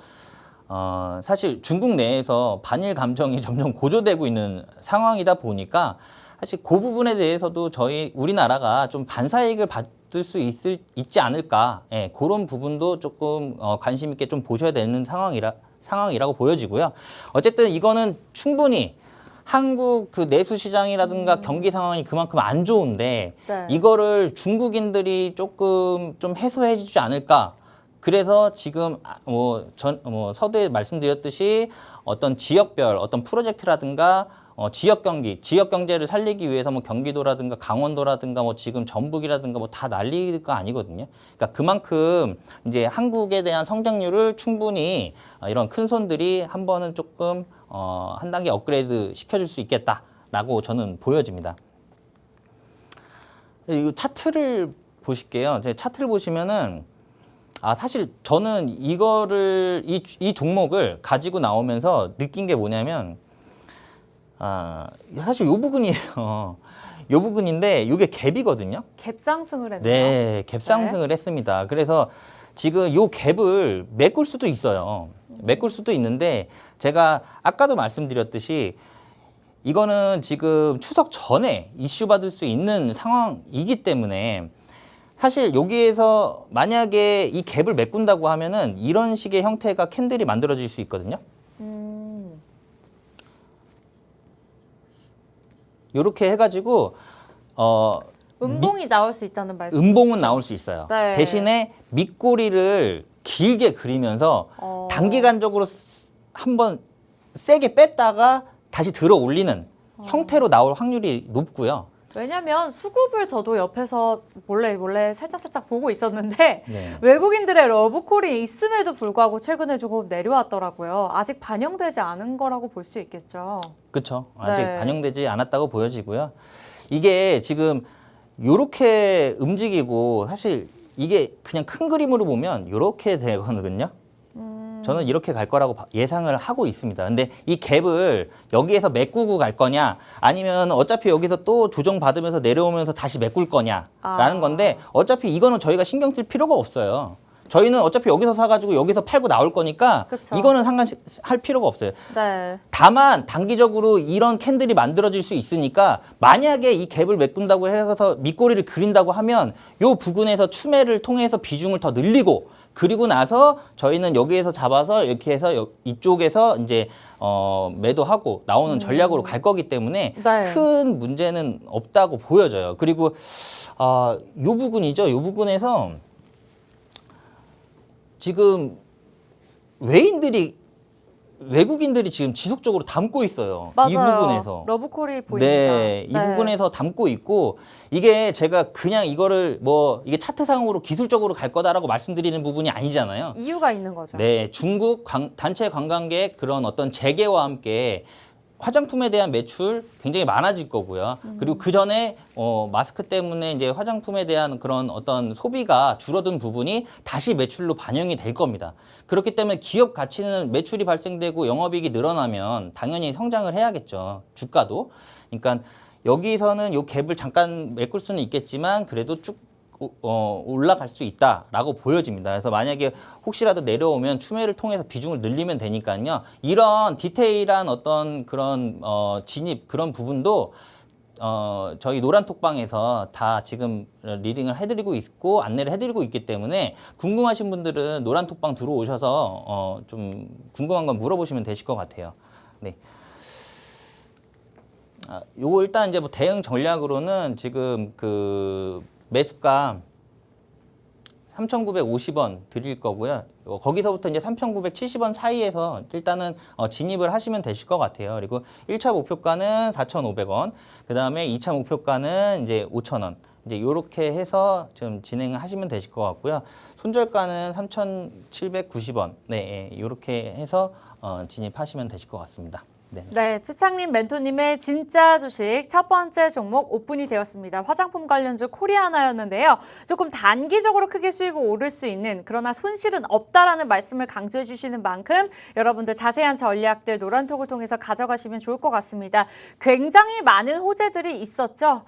Speaker 2: 사실 중국 내에서 반일 감정이 점점 고조되고 있는 상황이다 보니까 사실 그 부분에 대해서도 우리나라가 좀 반사이익을 받을 수 있지 않을까. 예, 그런 부분도 조금 관심 있게 좀 보셔야 되는 상황이라고 보여지고요. 어쨌든 이거는 충분히 한국 그 내수 시장이라든가 경기 상황이 그만큼 안 좋은데
Speaker 1: 네.
Speaker 2: 이거를 중국인들이 조금 좀 해소해 주지 않을까. 그래서 지금 서두에 말씀드렸듯이 어떤 지역별 어떤 프로젝트라든가 지역 경제를 살리기 위해서 뭐 경기도라든가 강원도라든가 뭐 지금 전북이라든가 뭐 다 난리가 아니거든요. 그러니까 그만큼 이제 한국에 대한 성장률을 충분히 이런 큰 손들이 한 번은 조금 한 단계 업그레이드 시켜줄 수 있겠다라고 저는 보여집니다. 이 차트를 보실게요. 이제 차트를 보시면은 사실 저는 이거를 이 종목을 가지고 나오면서 느낀 게 뭐냐면 사실 요 부분이에요. 요 부분인데 이게 갭이거든요.
Speaker 1: 갭 상승을 했네요.
Speaker 2: 네, 갭 상승을 했습니다. 그래서 지금 요 갭을 메꿀 수도 있어요. 메꿀 수도 있는데 제가 아까도 말씀드렸듯이 이거는 지금 추석 전에 이슈 받을 수 있는 상황이기 때문에 사실 여기에서 만약에 이 갭을 메꾼다고 하면은 이런 식의 형태가 캔들이 만들어질 수 있거든요. 이렇게 해가지고
Speaker 1: 음봉이 나올 수 있다는 말씀이시죠?
Speaker 2: 음봉은 나올 수 있어요.
Speaker 1: 네.
Speaker 2: 대신에 밑꼬리를 길게 그리면서 단기간적으로 한번 세게 뺐다가 다시 들어 올리는 형태로 나올 확률이 높고요.
Speaker 1: 왜냐면 수급을 저도 옆에서 몰래 살짝 보고 있었는데
Speaker 2: 네.
Speaker 1: 외국인들의 러브콜이 있음에도 불구하고 최근에 조금 내려왔더라고요. 아직 반영되지 않은 거라고 볼 수 있겠죠.
Speaker 2: 그렇죠. 아직
Speaker 1: 네.
Speaker 2: 반영되지 않았다고 보여지고요. 이게 지금 요렇게 움직이고 사실 이게 그냥 큰 그림으로 보면 요렇게 되거든요. 저는 이렇게 갈 거라고 예상을 하고 있습니다. 근데 이 갭을 여기에서 메꾸고 갈 거냐 아니면 어차피 여기서 또 조정받으면서 내려오면서 다시 메꿀 거냐라는 건데 어차피 이거는 저희가 신경 쓸 필요가 없어요. 저희는 어차피 여기서 사가지고 여기서 팔고 나올 거니까
Speaker 1: 그쵸.
Speaker 2: 이거는 상관할 필요가 없어요.
Speaker 1: 네.
Speaker 2: 다만 단기적으로 이런 캔들이 만들어질 수 있으니까 만약에 이 갭을 메꾼다고 해서 밑꼬리를 그린다고 하면 요 부근에서 추매를 통해서 비중을 더 늘리고 그리고 나서 저희는 여기에서 잡아서 이렇게 해서 이쪽에서 이제 매도하고 나오는 전략으로 갈 거기 때문에
Speaker 1: 네.
Speaker 2: 큰 문제는 없다고 보여져요. 그리고 요 부분이죠. 요 부분에서 지금 외국인들이 지금 지속적으로 담고 있어요.
Speaker 1: 맞아요.
Speaker 2: 이 부분에서.
Speaker 1: 러브콜이 보입니다.
Speaker 2: 네, 이 부분에서 담고 있고 이게 제가 그냥 이거를 뭐 이게 차트상으로 기술적으로 갈 거다라고 말씀드리는 부분이 아니잖아요.
Speaker 1: 이유가 있는 거죠.
Speaker 2: 네, 중국 단체 관광객 그런 어떤 재개와 함께 화장품에 대한 매출 굉장히 많아질 거고요. 그리고 그 전에 마스크 때문에 이제 화장품에 대한 그런 어떤 소비가 줄어든 부분이 다시 매출로 반영이 될 겁니다. 그렇기 때문에 기업 가치는 매출이 발생되고 영업이익이 늘어나면 당연히 성장을 해야겠죠. 주가도. 그러니까 여기서는 요 갭을 잠깐 메꿀 수는 있겠지만 그래도 쭉 올라갈 수 있다라고 보여집니다. 그래서 만약에 혹시라도 내려오면 추매를 통해서 비중을 늘리면 되니까요. 이런 디테일한 어떤 그런 진입 그런 부분도 저희 노란톡방에서 다 지금 리딩을 해드리고 있고 안내를 해드리고 있기 때문에 궁금하신 분들은 노란톡방 들어오셔서 좀 궁금한 건 물어보시면 되실 것 같아요. 네. 요거 일단 이제 뭐 대응 전략으로는 지금 그 매수가 3,950원 드릴 거고요. 거기서부터 이제 3,970원 사이에서 일단은 진입을 하시면 되실 것 같아요. 그리고 1차 목표가는 4,500원, 그 다음에 2차 목표가는 이제 5,000원. 이제 이렇게 해서 좀 진행을 하시면 되실 것 같고요. 손절가는 3,790원. 네, 이렇게 해서 진입하시면 되실 것 같습니다.
Speaker 1: 네, 최창림 멘토님의 진짜 주식 첫 번째 종목 오픈이 되었습니다. 화장품 관련주 코리아나였는데요. 조금 단기적으로 크게 수익이 오를 수 있는 그러나 손실은 없다라는 말씀을 강조해 주시는 만큼 여러분들 자세한 전략들 노란톡을 통해서 가져가시면 좋을 것 같습니다. 굉장히 많은 호재들이 있었죠.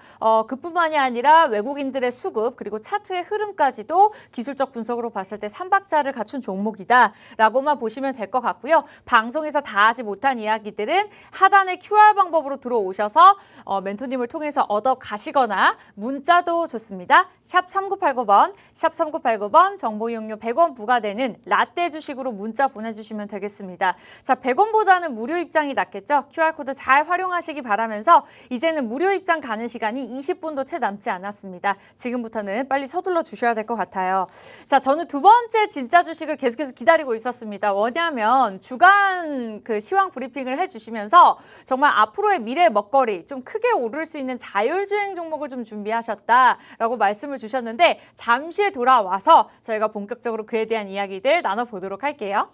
Speaker 1: 그뿐만이 아니라 외국인들의 수급 그리고 차트의 흐름까지도 기술적 분석으로 봤을 때 3박자를 갖춘 종목이다라고만 보시면 될 것 같고요. 방송에서 다 하지 못한 이야기들은 하단의 QR 방법으로 들어오셔서 멘토님을 통해서 얻어 가시거나 문자도 좋습니다. 샵 3989번, 샵 3989번 정보 이용료 100원 부과되는 라떼 주식으로 문자 보내주시면 되겠습니다. 자, 100원보다는 무료 입장이 낫겠죠? QR코드 잘 활용하시기 바라면서 이제는 무료 입장 가는 시간이 20분도 채 남지 않았습니다. 지금부터는 빨리 서둘러 주셔야 될 것 같아요. 자, 저는 두 번째 진짜 주식을 계속해서 기다리고 있었습니다. 뭐냐면 주간 그 시황 브리핑을 해주시면서 정말 앞으로의 미래 먹거리 좀 크게 오를 수 있는 자율주행 종목을 좀 준비하셨다라고 말씀을 주셨는데 잠시 후에 돌아와서 저희가 본격적으로 그에 대한 이야기들 나눠보도록 할게요.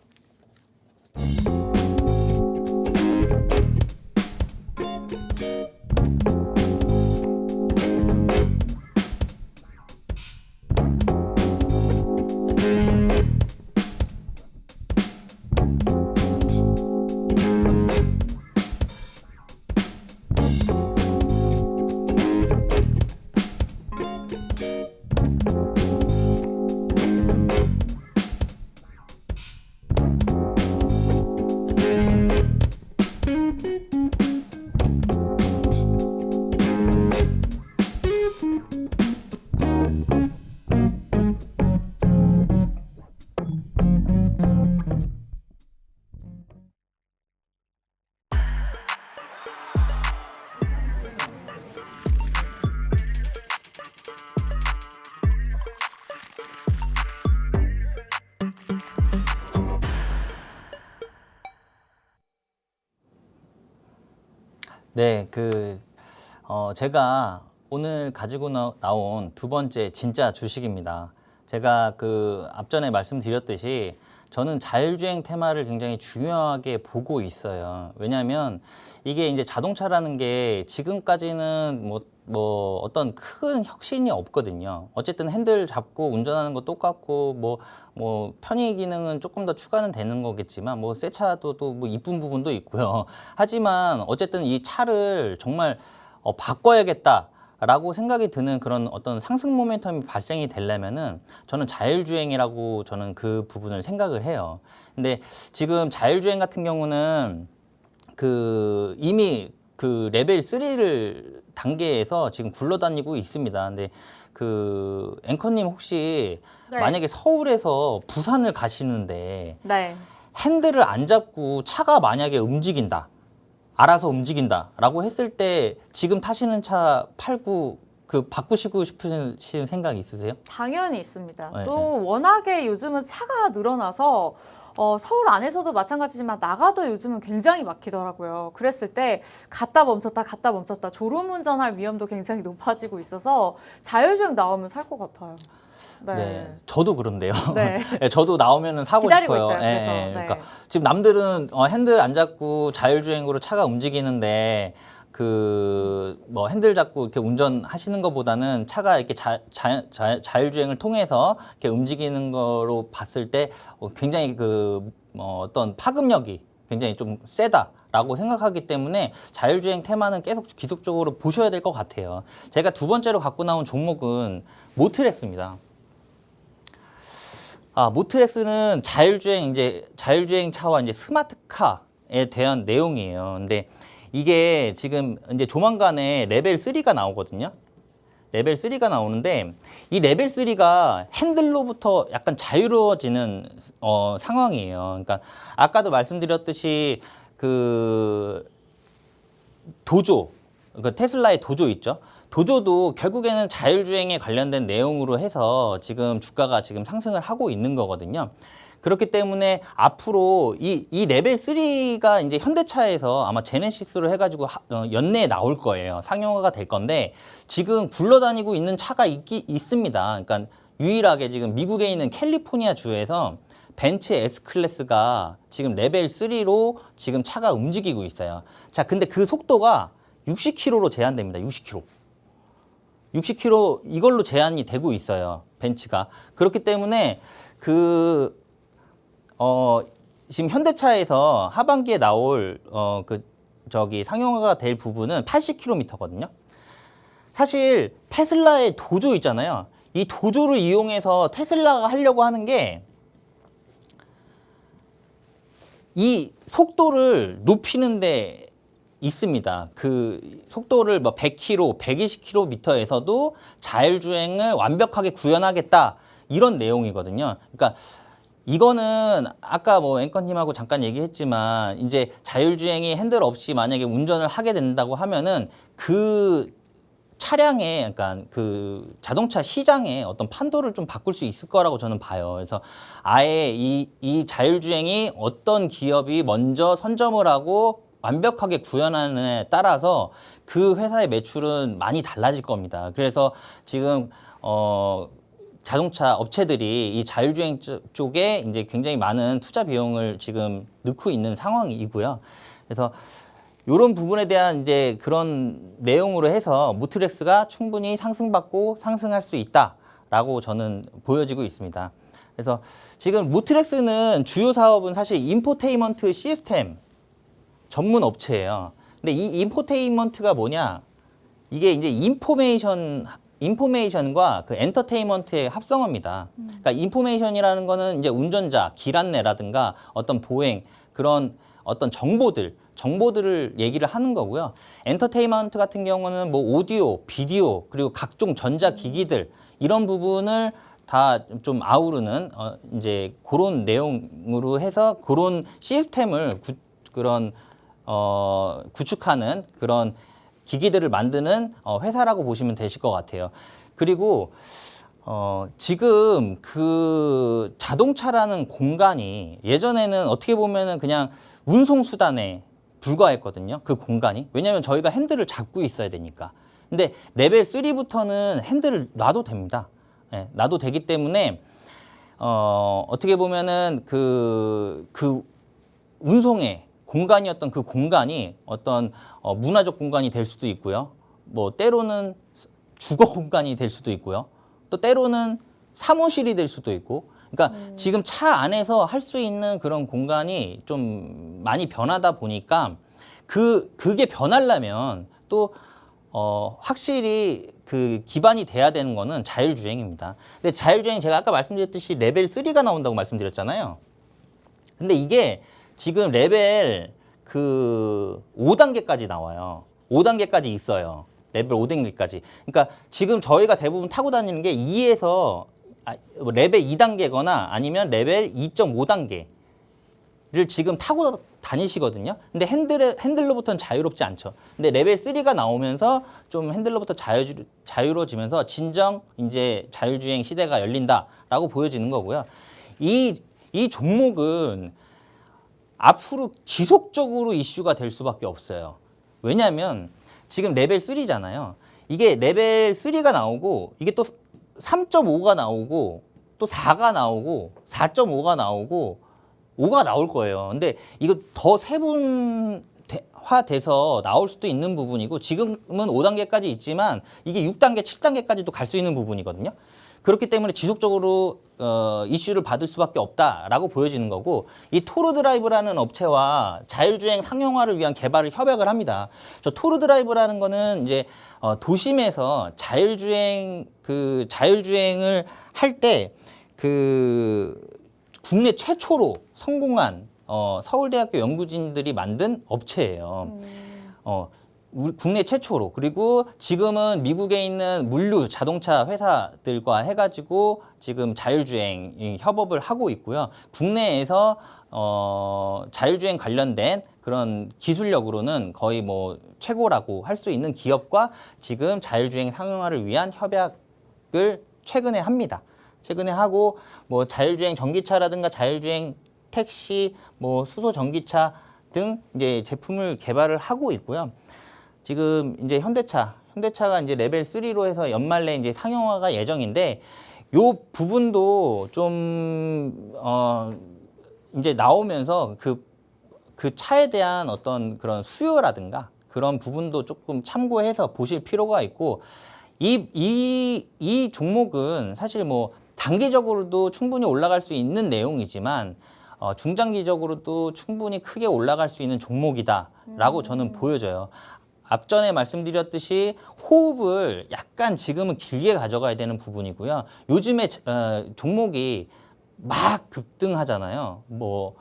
Speaker 2: 네, 제가 오늘 가지고 나온 두 번째 진짜 주식입니다. 제가 앞전에 말씀드렸듯이 저는 자율주행 테마를 굉장히 중요하게 보고 있어요. 왜냐하면 이게 이제 자동차라는 게 지금까지는 뭐 어떤 큰 혁신이 없거든요. 어쨌든 핸들 잡고 운전하는 거 똑같고 뭐 편의 기능은 조금 더 추가는 되는 거겠지만 뭐 새 차도 또 뭐 이쁜 부분도 있고요. 하지만 어쨌든 이 차를 정말 바꿔야겠다라고 생각이 드는 그런 어떤 상승 모멘텀이 발생이 되려면은 저는 자율주행이라고 저는 그 부분을 생각을 해요. 근데 지금 자율주행 같은 경우는 이미 레벨 3를 단계에서 지금 굴러다니고 있습니다. 근데 앵커님 혹시
Speaker 1: 네.
Speaker 2: 만약에 서울에서 부산을 가시는데
Speaker 1: 네.
Speaker 2: 핸들을 안 잡고 차가 만약에 움직인다, 알아서 움직인다라고 했을 때 지금 타시는 차 팔고 바꾸시고 싶으신 생각이 있으세요?
Speaker 1: 당연히 있습니다.
Speaker 2: 네,
Speaker 1: 또 워낙에 요즘은 차가 늘어나서 서울 안에서도 마찬가지지만 나가도 요즘은 굉장히 막히더라고요. 그랬을 때 갔다 멈췄다 졸음운전할 위험도 굉장히 높아지고 있어서 자율주행 나오면 살 것 같아요. 네.
Speaker 2: 네, 저도 그런데요.
Speaker 1: 네.
Speaker 2: 네, 저도 나오면은 사고
Speaker 1: 기다리고
Speaker 2: 싶어요.
Speaker 1: 있어요, 그래서. 네.
Speaker 2: 그러니까 지금 남들은 핸들 안 잡고 자율주행으로 차가 움직이는데 핸들 잡고 이렇게 운전하시는 것보다는 차가 이렇게 자율주행을 통해서 이렇게 움직이는 거로 봤을 때 굉장히 어떤 파급력이 굉장히 좀 세다라고 생각하기 때문에 자율주행 테마는 계속 지속적으로 보셔야 될 것 같아요. 제가 두 번째로 갖고 나온 종목은 모트렉스입니다. 모트렉스는 자율주행 차와 이제 스마트카에 대한 내용이에요. 근데 이게 지금 이제 조만간에 레벨 3가 나오거든요. 레벨 3가 나오는데 이 레벨 3가 핸들로부터 약간 자유로워지는 상황이에요. 그러니까 아까도 말씀드렸듯이 도조, 테슬라의 도조 있죠. 도조도 결국에는 자율주행에 관련된 내용으로 해서 지금 주가가 지금 상승을 하고 있는 거거든요. 그렇기 때문에 앞으로 이 레벨 3가 이제 현대차에서 아마 제네시스로 해가지고 연내에 나올 거예요. 상용화가 될 건데 지금 굴러다니고 있는 차가 있습니다. 그러니까 유일하게 지금 미국에 있는 캘리포니아 주에서 벤츠 S클래스가 지금 레벨 3로 지금 차가 움직이고 있어요. 자, 근데 그 속도가 60km로 제한됩니다. 60km. 60km 이걸로 제한이 되고 있어요. 벤츠가. 그렇기 때문에 지금 현대차에서 하반기에 나올 상용화가 될 부분은 80km거든요. 사실 테슬라의 도조 있잖아요. 이 도조를 이용해서 테슬라가 하려고 하는 게 이 속도를 높이는데 있습니다. 그 속도를 뭐 100km, 120km에서도 자율주행을 완벽하게 구현하겠다 이런 내용이거든요. 그러니까 이거는 아까 뭐 앵커님하고 잠깐 얘기했지만 이제 자율주행이 핸들 없이 만약에 운전을 하게 된다고 하면은 그 차량의 그러니까 그 자동차 시장의 어떤 판도를 좀 바꿀 수 있을 거라고 저는 봐요. 그래서 아예 이 자율주행이 어떤 기업이 먼저 선점을 하고 완벽하게 구현하는에 따라서 그 회사의 매출은 많이 달라질 겁니다. 그래서 지금 자동차 업체들이 이 자율주행 쪽에 이제 굉장히 많은 투자 비용을 지금 넣고 있는 상황이고요. 그래서 이런 부분에 대한 이제 그런 내용으로 해서 모트렉스가 충분히 상승받고 상승할 수 있다라고 저는 보여지고 있습니다. 그래서 지금 모트렉스는 주요 사업은 사실 인포테인먼트 시스템 전문 업체예요. 근데 이 인포테인먼트가 뭐냐? 이게 이제 인포메이션과 그 엔터테인먼트의 합성어입니다. 그러니까 인포메이션이라는 거는 이제 운전자, 길 안내라든가 어떤 보행 그런 어떤 정보들을 얘기를 하는 거고요. 엔터테인먼트 같은 경우는 뭐 오디오, 비디오 그리고 각종 전자기기들 이런 부분을 다 좀 아우르는 이제 그런 내용으로 해서 그런 시스템을 구축하는 그런 기기들을 만드는 회사라고 보시면 되실 것 같아요. 그리고 지금 그 자동차라는 공간이 예전에는 어떻게 보면은 그냥 운송수단에 불과했거든요. 그 공간이. 왜냐하면 저희가 핸들을 잡고 있어야 되니까. 근데 레벨 3부터는 핸들을 놔도 됩니다. 예, 놔도 되기 때문에 어떻게 보면은 그 운송의 공간이었던 그 공간이 어떤 문화적 공간이 될 수도 있고요. 뭐 때로는 주거 공간이 될 수도 있고요. 또 때로는 사무실이 될 수도 있고. 그러니까 지금 차 안에서 할 수 있는 그런 공간이 좀 많이 변하다 보니까 그게 변하려면 또 확실히 그 기반이 돼야 되는 거는 자율주행입니다. 근데 자율주행 제가 아까 말씀드렸듯이 레벨 3가 나온다고 말씀드렸잖아요. 근데 이게 지금 레벨 그 5단계까지 나와요. 5단계까지 있어요. 레벨 5단계까지. 그러니까 지금 저희가 대부분 타고 다니는 게 2에서 레벨 2단계거나 아니면 레벨 2.5단계를 지금 타고 다니시거든요. 근데 핸들로부터는 자유롭지 않죠. 근데 레벨 3가 나오면서 좀 핸들로부터 자유로워지면서 진정 이제 자율주행 시대가 열린다라고 보여지는 거고요. 이 종목은 앞으로 지속적으로 이슈가 될 수밖에 없어요. 왜냐하면 지금 레벨 3잖아요. 이게 레벨 3가 나오고 이게 또 3.5가 나오고 또 4가 나오고 4.5가 나오고 5가 나올 거예요. 근데 이거 더 세분화돼서 나올 수도 있는 부분이고 지금은 5단계까지 있지만 이게 6단계, 7단계까지도 갈 수 있는 부분이거든요. 그렇기 때문에 지속적으로 이슈를 받을 수밖에 없다라고 보여지는 거고 이 토르드라이브라는 업체와 자율주행 상용화를 위한 개발을 협약을 합니다. 저 토르드라이브라는 거는 이제 도심에서 자율주행을 할 때 그 국내 최초로 성공한 서울대학교 연구진들이 만든 업체예요. 국내 최초로. 그리고 지금은 미국에 있는 물류 자동차 회사들과 해가지고 지금 자율주행 협업을 하고 있고요. 국내에서 자율주행 관련된 그런 기술력으로는 거의 뭐 최고라고 할 수 있는 기업과 지금 자율주행 상용화를 위한 협약을 최근에 합니다. 최근에 하고 뭐 자율주행 전기차라든가 자율주행 택시, 뭐 수소 전기차 등 이제 제품을 개발을 하고 있고요. 지금 이제 현대차가 이제 레벨 3로 해서 연말에 이제 상용화가 예정인데 요 부분도 좀 이제 나오면서 그 차에 대한 어떤 그런 수요라든가 그런 부분도 조금 참고해서 보실 필요가 있고 이 종목은 사실 뭐 단기적으로도 충분히 올라갈 수 있는 내용이지만 중장기적으로도 충분히 크게 올라갈 수 있는 종목이다라고 저는 보여져요. 앞전에 말씀드렸듯이 호흡을 약간 지금은 길게 가져가야 되는 부분이고요. 요즘에 종목이 막 급등하잖아요. 뭐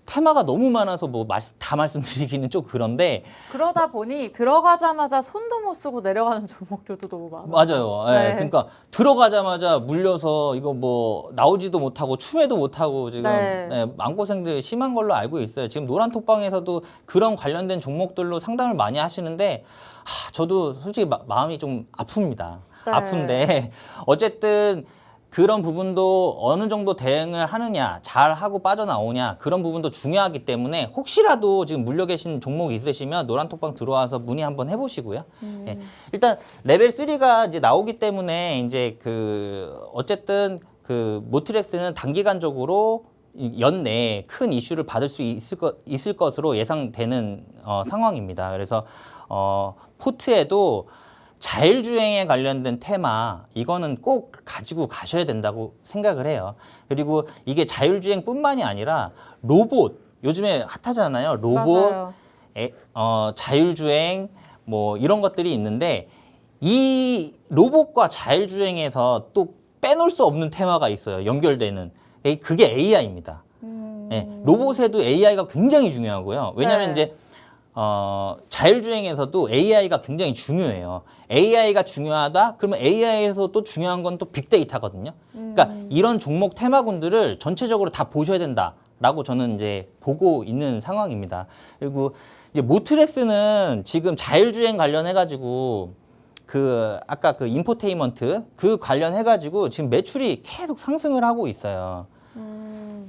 Speaker 2: 테마가 너무 많아서 뭐 다 말씀드리기는 좀 그런데
Speaker 1: 그러다 보니 들어가자마자 손도 못 쓰고 내려가는 종목들도 너무 많아요.
Speaker 2: 맞아요. 예,
Speaker 1: 네.
Speaker 2: 그러니까 들어가자마자 물려서 이거 뭐 나오지도 못하고 추매도 못하고 지금
Speaker 1: 네.
Speaker 2: 예, 마음고생들 심한 걸로 알고 있어요. 지금 노란톡방에서도 그런 관련된 종목들로 상담을 많이 하시는데 저도 솔직히 마음이 좀 아픕니다.
Speaker 1: 네.
Speaker 2: 아픈데 어쨌든 그런 부분도 어느 정도 대응을 하느냐, 잘 하고 빠져나오냐 그런 부분도 중요하기 때문에 혹시라도 지금 물려 계신 종목이 있으시면 노란톡방 들어와서 문의 한번 해보시고요. 예. 일단 레벨 3가 이제 나오기 때문에 이제 어쨌든 모트렉스는 단기간적으로 연내에 큰 이슈를 받을 수 있을 것으로 예상되는 상황입니다. 그래서 포트에도 자율주행에 관련된 테마 이거는 꼭 가지고 가셔야 된다고 생각을 해요. 그리고 이게 자율주행뿐만이 아니라 로봇 요즘에 핫하잖아요. 로봇,
Speaker 1: 맞아요.
Speaker 2: 자율주행 뭐 이런 것들이 있는데 이 로봇과 자율주행에서 또 빼놓을 수 없는 테마가 있어요. 연결되는 그게 AI입니다. 로봇에도 AI가 굉장히 중요하고요. 왜냐하면
Speaker 1: 네.
Speaker 2: 이제 자율주행에서도 AI가 굉장히 중요해요. AI가 중요하다? 그러면 AI에서 또 중요한 건 또 빅데이터거든요. 그러니까 이런 종목 테마군들을 전체적으로 다 보셔야 된다라고 저는 이제 보고 있는 상황입니다. 그리고 이제 모트렉스는 지금 자율주행 관련해가지고 아까 인포테인먼트 관련해가지고 지금 매출이 계속 상승을 하고 있어요.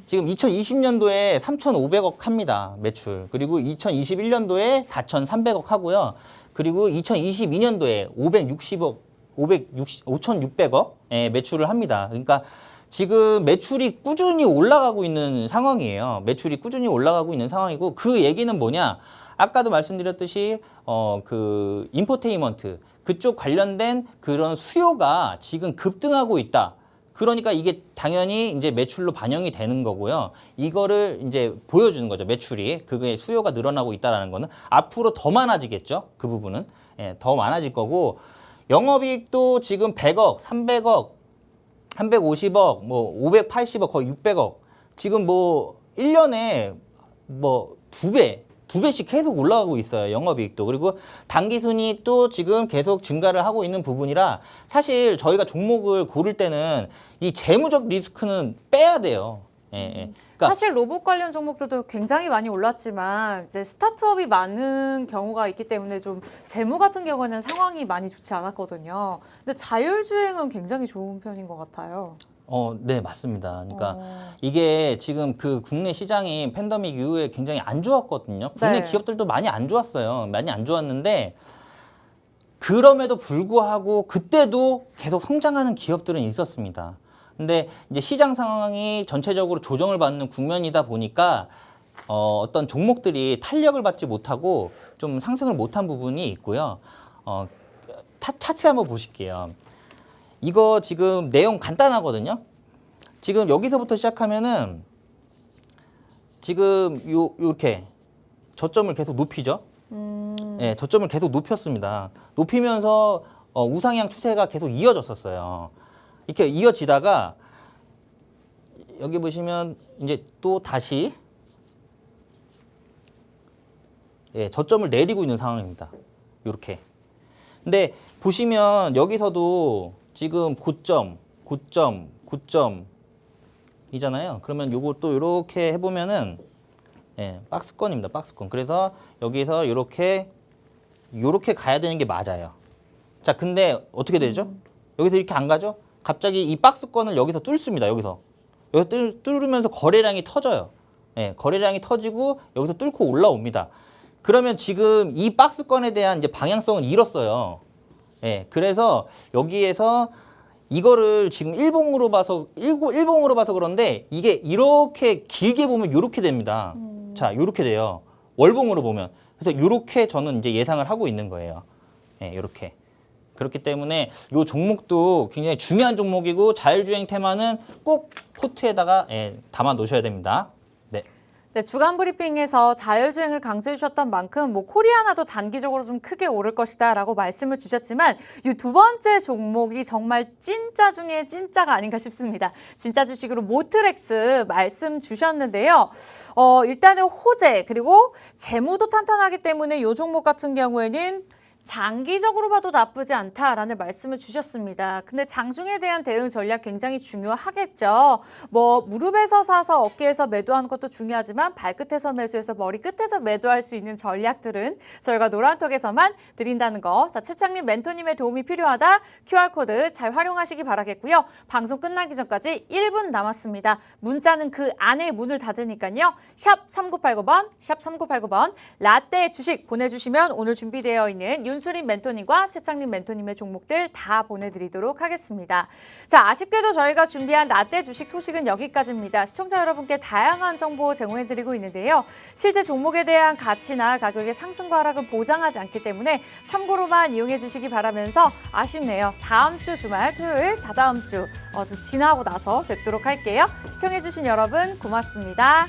Speaker 2: 지금 2020년도에 3,500억 합니다. 매출. 그리고 2021년도에 4,300억 하고요. 그리고 2022년도에 5,600억 매출을 합니다. 그러니까 지금 매출이 꾸준히 올라가고 있는 상황이에요. 매출이 꾸준히 올라가고 있는 상황이고 그 얘기는 뭐냐? 아까도 말씀드렸듯이 인포테인먼트 그쪽 관련된 그런 수요가 지금 급등하고 있다. 그러니까 이게 당연히 이제 매출로 반영이 되는 거고요. 이거를 이제 보여주는 거죠. 매출이. 그게 수요가 늘어나고 있다라는 거는 앞으로 더 많아지겠죠. 그 부분은. 예, 더 많아질 거고 영업이익도 지금 100억, 300억, 350억, 뭐 580억, 거의 600억. 지금 뭐 1년에 뭐 2배씩 계속 올라가고 있어요. 영업이익도. 그리고 당기순이익도 지금 계속 증가를 하고 있는 부분이라 사실 저희가 종목을 고를 때는 이 재무적 리스크는 빼야 돼요. 예. 그러니까
Speaker 1: 사실 로봇 관련 종목들도 굉장히 많이 올랐지만 이제 스타트업이 많은 경우가 있기 때문에 좀 재무 같은 경우에는 상황이 많이 좋지 않았거든요. 근데 자율주행은 굉장히 좋은 편인 것 같아요.
Speaker 2: 네, 맞습니다. 그러니까 이게 지금 국내 시장이 팬데믹 이후에 굉장히 안 좋았거든요. 국내
Speaker 1: 네.
Speaker 2: 기업들도 많이 안 좋았어요. 많이 안 좋았는데 그럼에도 불구하고 그때도 계속 성장하는 기업들은 있었습니다. 근데 이제 시장 상황이 전체적으로 조정을 받는 국면이다 보니까 어떤 종목들이 탄력을 받지 못하고 좀 상승을 못한 부분이 있고요. 차트 한번 보실게요. 이거 지금 내용 간단하거든요. 지금 여기서부터 시작하면은 지금 요렇게 저점을 계속 높이죠. 예, 저점을 계속 높였습니다. 높이면서 우상향 추세가 계속 이어졌었어요. 이렇게 이어지다가 여기 보시면 이제 또 다시 저점을 내리고 있는 상황입니다. 요렇게. 근데 보시면 여기서도 지금 고점 이잖아요. 그러면 요것도 이렇게 해보면은 박스권입니다. 박스권. 그래서 여기서 요렇게 가야 되는 게 맞아요. 자, 근데 어떻게 되죠? 여기서 이렇게 안 가죠? 갑자기 이 박스권을 여기서 뚫습니다. 여기서 뚫으면서 거래량이 터져요. 거래량이 터지고 여기서 뚫고 올라옵니다. 그러면 지금 이 박스권에 대한 이제 방향성은 잃었어요. 그래서 여기에서 이거를 지금 일봉으로 봐서 그런데 이게 이렇게 길게 보면 이렇게 됩니다. 자, 이렇게 돼요. 월봉으로 보면. 그래서 이렇게 저는 이제 예상을 하고 있는 거예요. 이렇게. 그렇기 때문에 이 종목도 굉장히 중요한 종목이고 자율주행 테마는 꼭 포트에다가 담아 놓으셔야 됩니다. 네.
Speaker 1: 네, 주간 브리핑에서 자율주행을 강조해 주셨던 만큼 코리아나도 단기적으로 좀 크게 오를 것이다 라고 말씀을 주셨지만 이 두 번째 종목이 정말 찐짜 중에 찐짜가 아닌가 싶습니다. 진짜 주식으로 모트렉스 말씀 주셨는데요. 일단은 호재 그리고 재무도 탄탄하기 때문에 이 종목 같은 경우에는 장기적으로 봐도 나쁘지 않다라는 말씀을 주셨습니다. 근데 장중에 대한 대응 전략 굉장히 중요하겠죠. 무릎에서 사서 어깨에서 매도하는 것도 중요하지만 발끝에서 매수해서 머리끝에서 매도할 수 있는 전략들은 저희가 노란톡에서만 드린다는 거. 자, 최창님 멘토님의 도움이 필요하다. QR코드 잘 활용하시기 바라겠고요. 방송 끝나기 전까지 1분 남았습니다. 문자는 그 안에 문을 닫으니까요. 샵 3989번, 샵 3989번 라떼 주식 보내주시면 오늘 준비되어 있는 윤수린 멘토님과 최창림 멘토님의 종목들 다 보내드리도록 하겠습니다. 자, 아쉽게도 저희가 준비한 라떼 주식 소식은 여기까지입니다. 시청자 여러분께 다양한 정보 제공해드리고 있는데요. 실제 종목에 대한 가치나 가격의 상승과 하락은 보장하지 않기 때문에 참고로만 이용해 주시기 바라면서 아쉽네요. 다음 주 주말 토요일 다다음 주 지나고 나서 뵙도록 할게요. 시청해주신 여러분 고맙습니다.